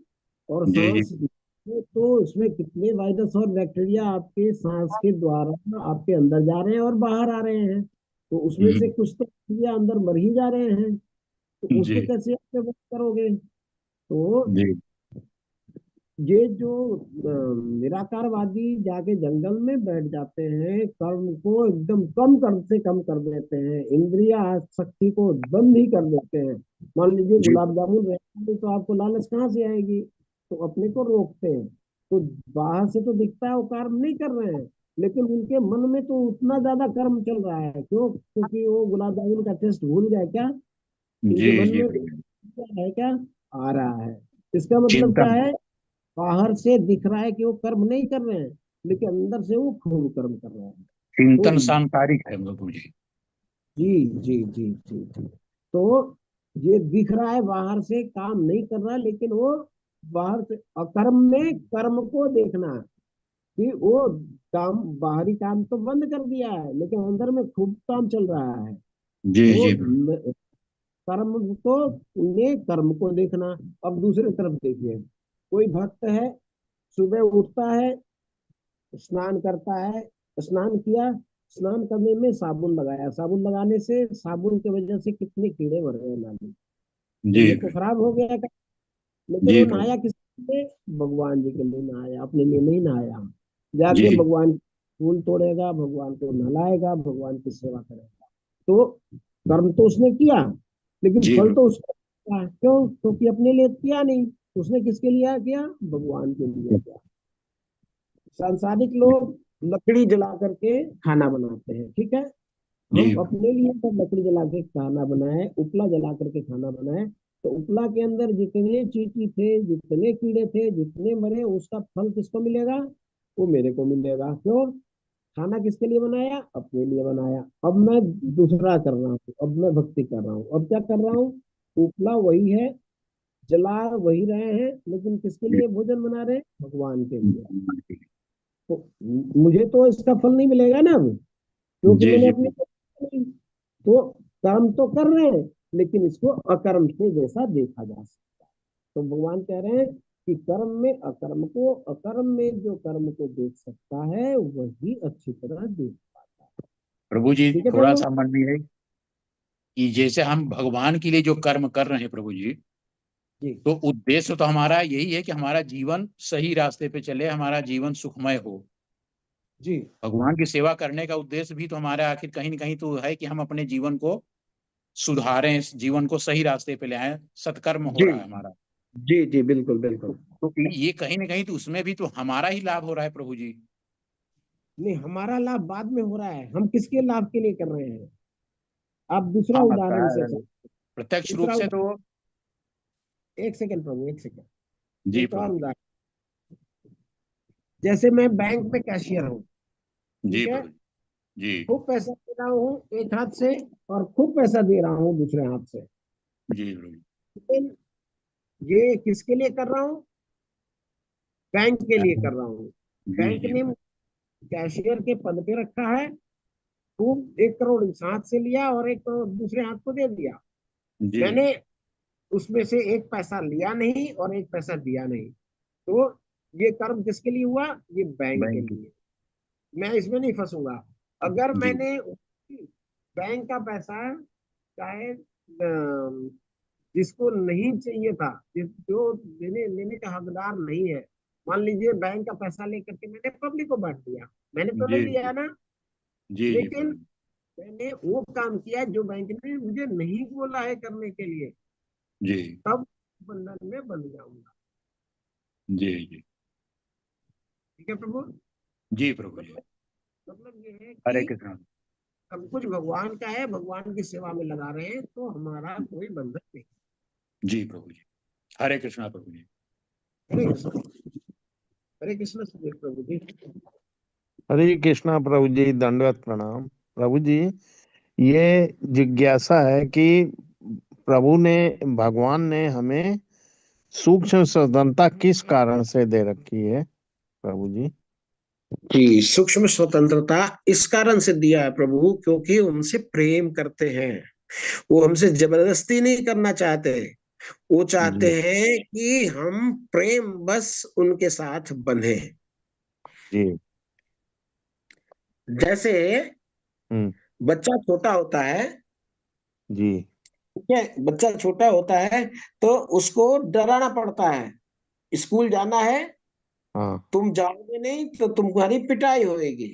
और जी जी सांस में तो इसमें कितने वायरस और बैक्टीरिया आपके सांस के द्वारा आपके अंदर जा रहे हैं और बाहर आ रहे हैं। तो उसमें से कुछ तो बैक्टीरिया अंदर मर ही जा रहे हैं। तो जी उसको कैसे आप बंद करोगे? तो जी ये जो निराकारवादी जाके जंगल में बैठ जाते हैं, कर्म को एकदम कम से कम कर देते हैं, इंद्रिय आसक्ति को बंद ही कर देते हैं। मान लीजिए जी गुलाब जामुन रहेंगे तो आपको लालच कहाँ से आएगी? तो अपने को रोकते हैं। तो बाहर से तो दिखता है वो कर्म नहीं कर रहे हैं, लेकिन उनके मन में तो उतना ज्यादा कर्म चल रहा है। क्यों? क्योंकि वो गुलाब जामुन का टेस्ट भूल गए क्या? जी उनके मन जी में प्रभु जी। क्या है, क्या आ रहा है? इसका मतलब क्या चिंतन। है? बाहर से दिख रहा है कि वो कर्म नहीं कर रहे हैं, लेकिन अंदर से वो खूब कर्म कर रहे हैं। तो चिंतन सांसारिक है प्रभु जी। जी जी जी जी जी। तो ये दिख रहा है बाहर से काम नहीं कर रहा, लेकिन वो बाहर से अकर्म में कर्म को देखना कि वो काम, बाहरी काम तो बंद कर दिया है, लेकिन अंदर में खूब काम चल रहा है। जी वो जी प्रभु। कर्म तो ने कर्म को देखना। अब दूसरी तरफ देखिए, कोई भक्त है, सुबह उठता है, स्नान करता है, स्नान किया, स्नान करने में साबुन लगाया, साबुन लगाने से साबुन की वजह से कितने कीड़े मर गए नाली, तो जी ये तो खराब हो गया। लेकिन जी वो प्रभु। नहाया किसके लिए? भगवान जी के लिए नहाया, अपने लिए नहीं नहाया। जाके जी भगवान फूल तोड़ेगा, भगवान को नहलाएगा, भगवान की सेवा करेगा। तो कर्म तो उसने किया, लेकिन जी फल प्रभु। तो उसका मिला। क्यों? क्योंकि अपने लिए किया नहीं, उसने किसके लिए किया? भगवान के लिए किया। सांसारिक लोग लकड़ी जला करके खाना बनाते हैं, ठीक है। हम जी प्रभु। अपने लिए तो लकड़ी जला के खाना बनाए, उपला जला करके खाना बनाए, तो उपला के अंदर जितने चींटी थे, जितने कीड़े थे, जितने मरे, उसका फल किसको मिलेगा? वो मेरे को मिलेगा। क्यों? खाना किसके लिए बनाया? अपने लिए बनाया। अब मैं दूसरा कर रहा हूँ, अब मैं भक्ति कर रहा हूँ। अब क्या कर रहा हूँ? उपला वही है, जला वही रहे हैं, लेकिन किसके लिए भोजन बना रहे हैं? भगवान के लिए। तो मुझे तो इसका फल नहीं मिलेगा ना अब, क्योंकि जी मैंने जी अपने तो कर्म तो कर रहे हैं, लेकिन इसको अकर्म से जैसा देखा जा सकता है। तो भगवान कह रहे हैं कि कर्म में अकर्म को, अकर्म में जो कर्म को देख सकता है वही अच्छी तरह देख पाता है। प्रभु जी, ठीक है थोड़ा प्रभु? सा मन में है कि जैसे हम भगवान के लिए जो कर्म कर रहे हैं प्रभु जी, जी तो उद्देश्य तो हमारा यही है कि हमारा जीवन सही रास्ते पे चले, हमारा जीवन सुखमय हो। जी भगवान की सेवा करने का उद्देश्य भी तो हमारा आखिर कहीं न कहीं तो है कि हम अपने जीवन को सुधारें, जीवन को सही रास्ते पे ले आए, सत्कर्म हो जी रहा है हमारा। जी जी, बिल्कुल बिल्कुल। तो ये कहीं न कहीं तो उसमें भी तो हमारा ही लाभ हो रहा है प्रभु जी। नहीं, हमारा लाभ बाद में हो रहा है, हम किसके लाभ के लिए कर रहे हैं? आप दूसरा हाँ, उदाहरण से प्रत्यक्ष रूप दूसरा से उदाहरण, तो। एक सेकंड प्रभु, एक सेकंड। जी एक और प्रभु। उदाहरण, जैसे मैं बैंक में कैशियर हूँ, जी ठीक है। प्रभु। जी खूब पैसा दे रहा हूँ एक हाथ से, और खूब पैसा दे रहा हूँ दूसरे हाथ से, जी प्रभु। लेकिन ये किसके लिए कर रहा हूँ? बैंक के लिए कर रहा हूँ। जी बैंक जी ने कैशियर के पद पे रखा है, खूब 1 करोड़ इस हाथ से लिया और 1 करोड़ दूसरे हाथ को दे दिया। जी मैंने उसमें से एक पैसा लिया नहीं और एक पैसा दिया नहीं, तो ये कर्म किसके लिए हुआ? ये बैंक के बैंक। लिए। मैं इसमें नहीं फंसूंगा। अगर जी मैंने बैंक का पैसा, चाहे जिसको नहीं चाहिए था, जो लेने लेने का हकदार नहीं है, मान लीजिए बैंक का पैसा लेकर के मैंने पब्लिक को बांट दिया, मैंने तो जी नहीं लिया ना। जी जी लेकिन प्रभु। मैंने वो काम किया जो बैंक ने मुझे नहीं बोला है करने के लिए, जी तब बंधन में बंध जाऊंगा। जी जी ठीक है प्रभु? जी प्रभु जी। मतलब मतलब ये है हरे कि कृष्ण। सब कुछ भगवान का है, भगवान की सेवा में लगा रहे हैं, तो हमारा कोई बंधन नहीं। जी प्रभु जी। हरे कृष्णा प्रभु जी। हरे कृष्ण। हरे कृष्ण सुखदेव प्रभु जी। हरे कृष्णा प्रभु जी, दंडवत प्रणाम प्रभु जी। ये जिज्ञासा है कि प्रभु ने, भगवान ने हमें सूक्ष्म स्वतंत्रता किस कारण से दे रखी है प्रभु जी? कि सूक्ष्म स्वतंत्रता इस कारण से दिया है प्रभु, क्योंकि उनसे प्रेम करते हैं। वो हमसे जबरदस्ती नहीं करना चाहते, वो चाहते जी हैं कि हम प्रेम बस उनके साथ बंधे। जी। जैसे हम्म। बच्चा छोटा होता है, जी। ठीक है, बच्चा छोटा होता है, तो उसको डराना पड़ता है। स्कूल जाना है, हाँ, तुम जाओगे नहीं तो तुम्हारी पिटाई होएगी,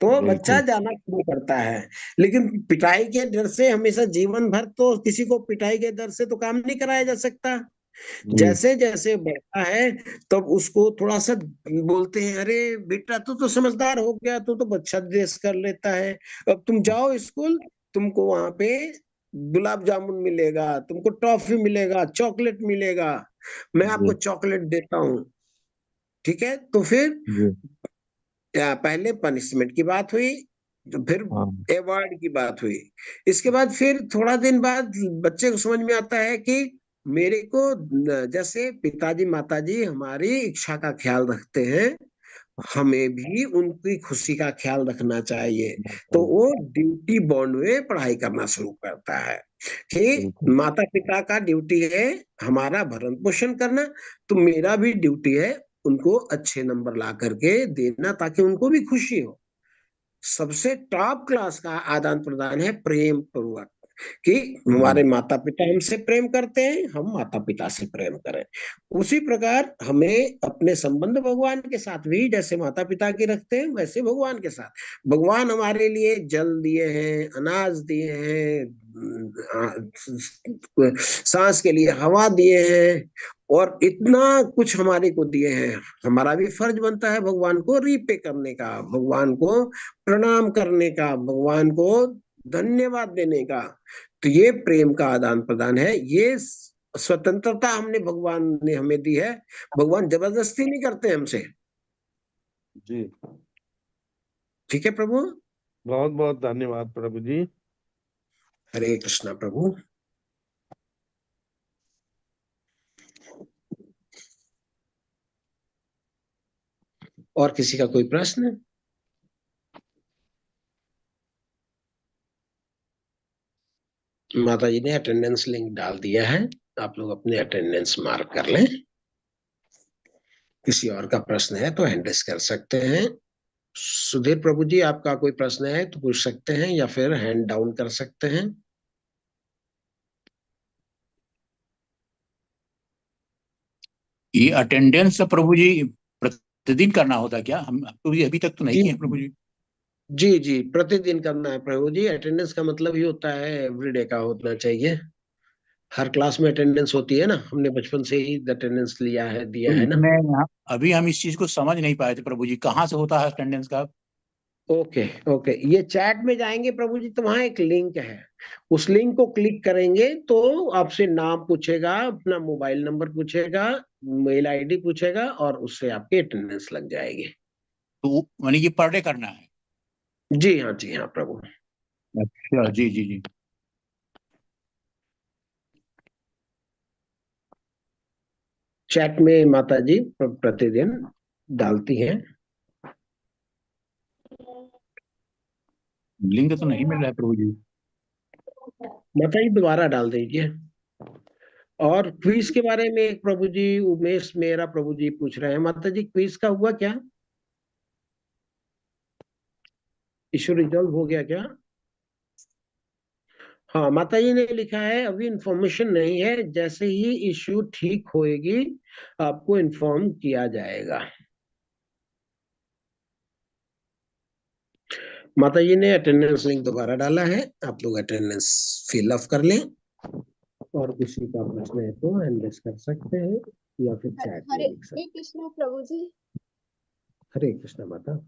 तो बच्चा बिल्कुल। जाना शुरू करता है। लेकिन पिटाई के डर से हमेशा जीवन भर तो किसी को पिटाई के डर से तो काम नहीं कराया जा सकता। जी जैसे जैसे बढ़ता है, तब उसको थोड़ा सा बोलते हैं, अरे बेटा तू तो समझदार हो गया, तू तो अच्छा ड्रेस कर लेता है, अब तुम जाओ स्कूल, तुमको वहां पे गुलाब जामुन मिलेगा, तुमको टॉफी मिलेगा, चॉकलेट मिलेगा, मैं आपको जी चॉकलेट देता हूँ। ठीक है, तो फिर जी। पहले पनिशमेंट की बात हुई, तो फिर हाँ। अवार्ड की बात हुई। इसके बाद फिर थोड़ा दिन बाद बच्चे को समझ में आता है कि मेरे को जैसे पिताजी माताजी हमारी इच्छा का ख्याल रखते हैं, हमें भी उनकी खुशी का ख्याल रखना चाहिए। तो वो ड्यूटी बॉन्ड में पढ़ाई करना शुरू करता है कि माता पिता का ड्यूटी है हमारा भरण पोषण करना, तो मेरा भी ड्यूटी है उनको अच्छे नंबर ला करके देना ताकि उनको भी खुशी हो। सबसे टॉप क्लास का आदान प्रदान है प्रेम पूर्वक, कि हमारे माता पिता हमसे प्रेम करते हैं, हम माता पिता से प्रेम करें। उसी प्रकार हमें अपने संबंध भगवान के साथ भी जैसे माता पिता की रखते हैं वैसे भगवान के साथ। भगवान हमारे लिए जल दिए हैं, अनाज दिए हैं, सांस के लिए हवा दिए हैं और इतना कुछ हमारे को दिए हैं। हमारा भी फर्ज बनता है भगवान को रीपे करने का, भगवान को प्रणाम करने का, भगवान को धन्यवाद देने का। तो ये प्रेम का आदान प्रदान है, ये स्वतंत्रता हमने भगवान ने हमें दी है। भगवान जबरदस्ती नहीं करते हमसे। जी ठीक है प्रभु। बहुत बहुत धन्यवाद प्रभु जी। हरे कृष्णा प्रभु। और किसी का कोई प्रश्न? माता जी ने अटेंडेंस लिंक डाल दिया है, आप लोग अपने अटेंडेंस मार्क कर लें। किसी और का प्रश्न है तो हैंड रेस कर सकते हैं। सुधीर प्रभु जी, आपका कोई प्रश्न है तो पूछ सकते हैं या फिर हैंड डाउन कर सकते हैं। ये अटेंडेंस प्रभु जी प्रतिदिन करना होता क्या? हम तो ये अभी तक तो नहीं जी किए प्रभु जी। जी जी, प्रतिदिन करना है प्रभु जी। अटेंडेंस का मतलब ही होता है एवरीडे का होना चाहिए। हर क्लास में अटेंडेंस होती है ना, हमने बचपन से ही अटेंडेंस लिया है, दिया तो है ना। इसमें अभी हम इस चीज को समझ नहीं पाए थे प्रभु जी, कहाँ से होता है अटेंडेंस का? ओके ओके, ये चैट में जाएंगे प्रभु जी तो वहां एक लिंक है, उस लिंक को क्लिक करेंगे तो आपसे नाम पूछेगा, अपना मोबाइल नंबर पूछेगा, मेल आईडी पूछेगा और उससे आपकी अटेंडेंस लग जाएगी। तो यानी ये पर डे करना है? जी हाँ प्रभु। अच्छा जी जी जी। चैट में माता जी प्रतिदिन डालती हैं। लिंक तो नहीं मिल रहा है प्रभु जी। माता जी दोबारा डाल दीजिए। और क्विज के बारे में एक प्रभु जी उमेश मेहरा प्रभु जी पूछ रहे हैं, माता जी क्विज का हुआ क्या? इशू रिजॉल्व हो गया क्या? हाँ, माता जी ने लिखा है अभी इंफॉर्मेशन नहीं है, जैसे ही इश्यू ठीक होएगी आपको इन्फॉर्म किया जाएगा। माता जी ने अटेंडेंस लिंक दोबारा डाला है, आप लोग अटेंडेंस फिल अप कर लें। और किसी का प्रश्न है तो हैंड रेस कर सकते हैं या फिर चैट में हरे लिख सकते कृष्ण प्रभु जी। हैं। हरे कृष्ण माता।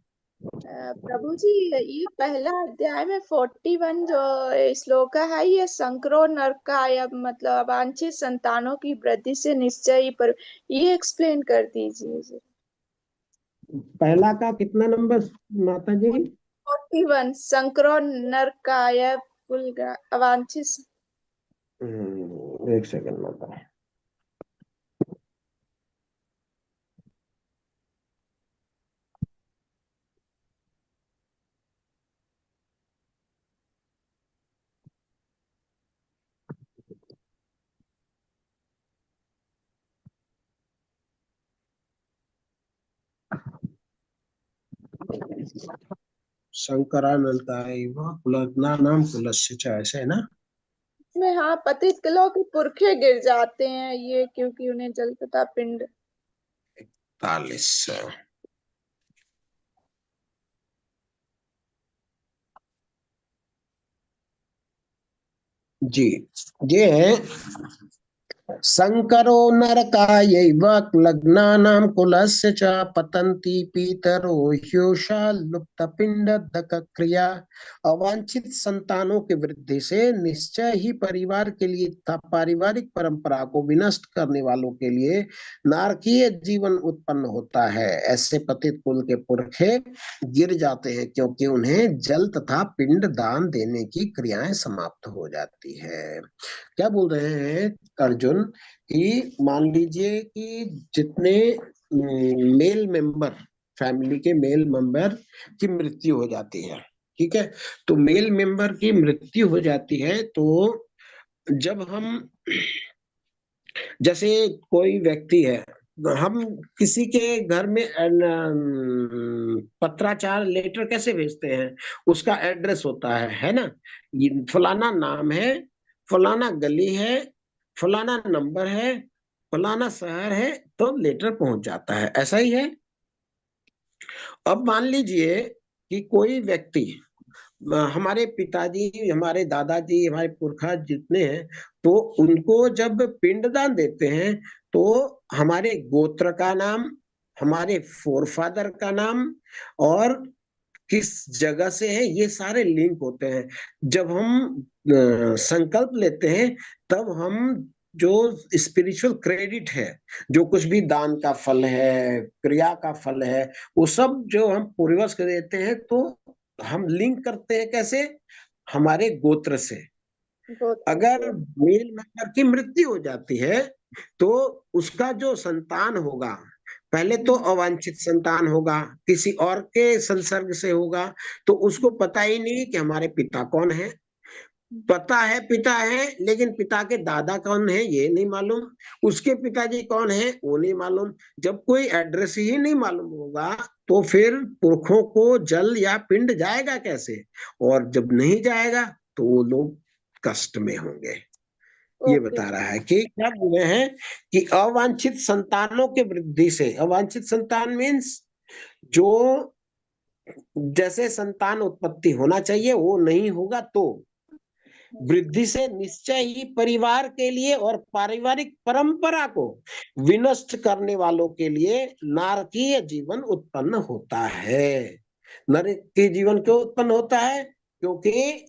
प्रभु जी, ये पहला अध्याय में 41 जो श्लोक है, ये संक्रो नरकाय मतलब अवांछित संतानों की वृद्धि से निश्चय ही पर, ये एक्सप्लेन कर दीजिए जी। पहला का कितना नंबर माता जी? 41 संक्रो नरकाय कुल अवांछित। एक सेकंड माता। शंकरानंदाय कुलग्ना नाम कुलस्य च, ऐसे है ना? में हाँ, पतित लोग के पुरखे गिर जाते हैं ये, क्योंकि उन्हें जल तथा पिंड। 41। जी, ये है संकरो नरकायैव लग्नानां कुलस्य च पतन्ति पितरो ह्योषा लुप्तपिंडदक क्रिया। अवांछित संतानों की वृद्धि से निश्चय ही परिवार के लिए तथा पारिवारिक परंपरा को विनष्ट करने वालों के लिए नारकीय जीवन उत्पन्न होता है। ऐसे पतित कुल के पुरखे गिर जाते हैं क्योंकि उन्हें जल तथा पिंड दान देने की क्रियाएं समाप्त हो जाती है। क्या बोल रहे हैं अर्जुन कि मान लीजिए कि जितने मेल मेंबर फैमिली के मेल मेंबर की मृत्यु हो जाती है, ठीक है। तो मेल मेंबर की मृत्यु हो जाती है तो जब हम, जैसे कोई व्यक्ति है, हम किसी के घर में पत्राचार लेटर कैसे भेजते हैं, उसका एड्रेस होता है ना, ये फलाना नाम है, फलाना गली है, फलाना नंबर है, फलाना शहर है, तो लेटर पहुंच जाता है, ऐसा ही है। अब मान लीजिए कि कोई व्यक्ति, हमारे पिताजी, हमारे दादाजी, हमारे पुरखा जितने हैं, तो उनको जब पिंडदान देते हैं तो हमारे गोत्र का नाम, हमारे फोरफादर का नाम और किस जगह से है, ये सारे लिंक होते हैं। जब हम संकल्प लेते हैं तब हम जो स्पिरिचुअल क्रेडिट है, जो कुछ भी दान का फल है, क्रिया का फल है, वो सब जो हम पूर्वज को देते हैं, तो हम लिंक करते हैं कैसे, हमारे गोत्र से। अगर मेल मेंबर की मृत्यु हो जाती है तो उसका जो संतान होगा, पहले तो अवांछित संतान होगा, किसी और के संसर्ग से होगा, तो उसको पता ही नहीं कि हमारे पिता कौन है। पता है पिता है, लेकिन पिता के दादा कौन है ये नहीं मालूम, उसके पिताजी कौन है वो नहीं मालूम। जब कोई एड्रेस ही नहीं मालूम होगा तो फिर पुरखों को जल या पिंड जाएगा कैसे, और जब नहीं जाएगा तो वो लोग कष्ट में होंगे। ये बता रहा है कि क्या बोले हैं कि अवांछित संतानों के वृद्धि से, अवांछित संतान मीन्स जो जैसे संतान उत्पत्ति होना चाहिए वो नहीं होगा, तो वृद्धि से निश्चय ही परिवार के लिए और पारिवारिक परंपरा को विनष्ट करने वालों के लिए नारकीय जीवन उत्पन्न होता है। नरकीय जीवन क्यों उत्पन्न होता है, क्योंकि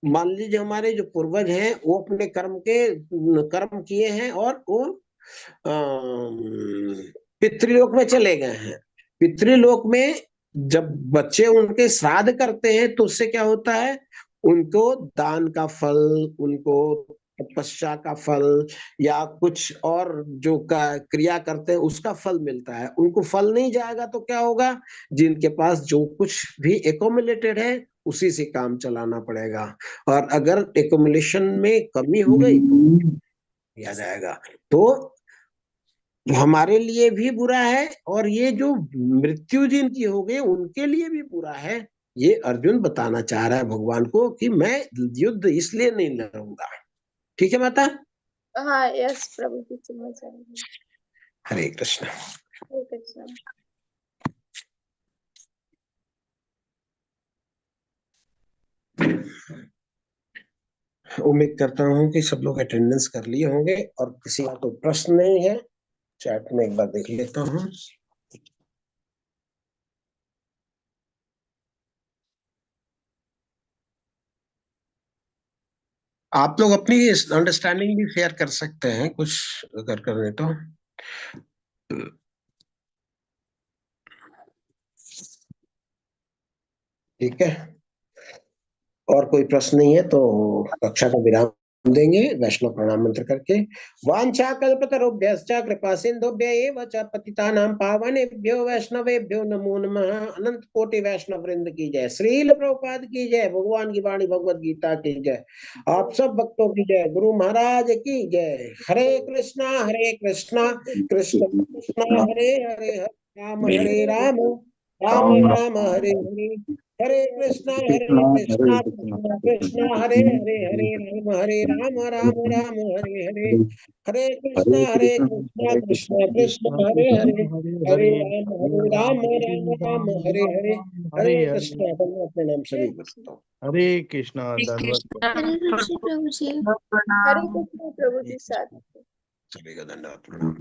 मान लीजिए हमारे जो पूर्वज हैं वो अपने कर्म किए हैं और वो पितृलोक में चले गए हैं। पितृलोक में जब बच्चे उनके श्राद्ध करते हैं तो उससे क्या होता है, उनको दान का फल, उनको तपस्या का फल या कुछ और जो क्रिया करते हैं उसका फल मिलता है। उनको फल नहीं जाएगा तो क्या होगा, जिनके पास जो कुछ भी एकोमुलेटेड है उसी से काम चलाना पड़ेगा, और अगर एकोमुलेशन में कमी हो गई तो किया जाएगा। तो हमारे लिए भी बुरा है, और ये जो मृत्यु जिनकी हो गई उनके लिए भी बुरा है। ये अर्जुन बताना चाह रहा है भगवान को कि मैं युद्ध इसलिए नहीं लड़ूंगा। ठीक है माता? हाँ, यस प्रभु जी, समझ आ रही है। हरे कृष्ण। हरे कृष्ण। उम्मीद करता हूँ कि सब लोग अटेंडेंस कर लिए होंगे, और किसी का कोई प्रश्न नहीं है, चैट में एक बार देख लेता हूँ। आप लोग अपनी अंडरस्टैंडिंग भी शेयर कर सकते हैं कुछ अगर करने तो। ठीक है, और कोई प्रश्न नहीं है तो कक्षा का विराम देंगे वैष्णव प्रणाम मंत्र करके। वांछा कल्पतरुभ्यश्च कृपा सिंधुभ्य एव च पतितानां पावनेभ्यो वैष्णवेभ्यो नमो नमः। अनंत कोटि वैष्णव वृंद की जय, श्रील प्रभुपाद की जय, भगवान की वाणी भगवत गीता की जय, आप सब भक्तों की जय, गुरु महाराज की जय। हरे कृष्णा कृष्ण कृष्णा हरे हरे, राम हरे राम, राम राम हरे हरे, हरे कृष्णा कृष्णा कृष्णा हरे हरे, हरे राम राम राम हरे हरे, हरे कृष्णा कृष्णा कृष्णा हरे हरे, हरे राम राम हरे हरे, हरे कृष्णा। प्रणाम सभी भक्तों। हरे कृष्णा, दंडवत प्रणाम। हरे कृष्ण प्रभु जी, हरे कृष्ण प्रभु जी, साथ सभी का धन्यवाद प्रणाम।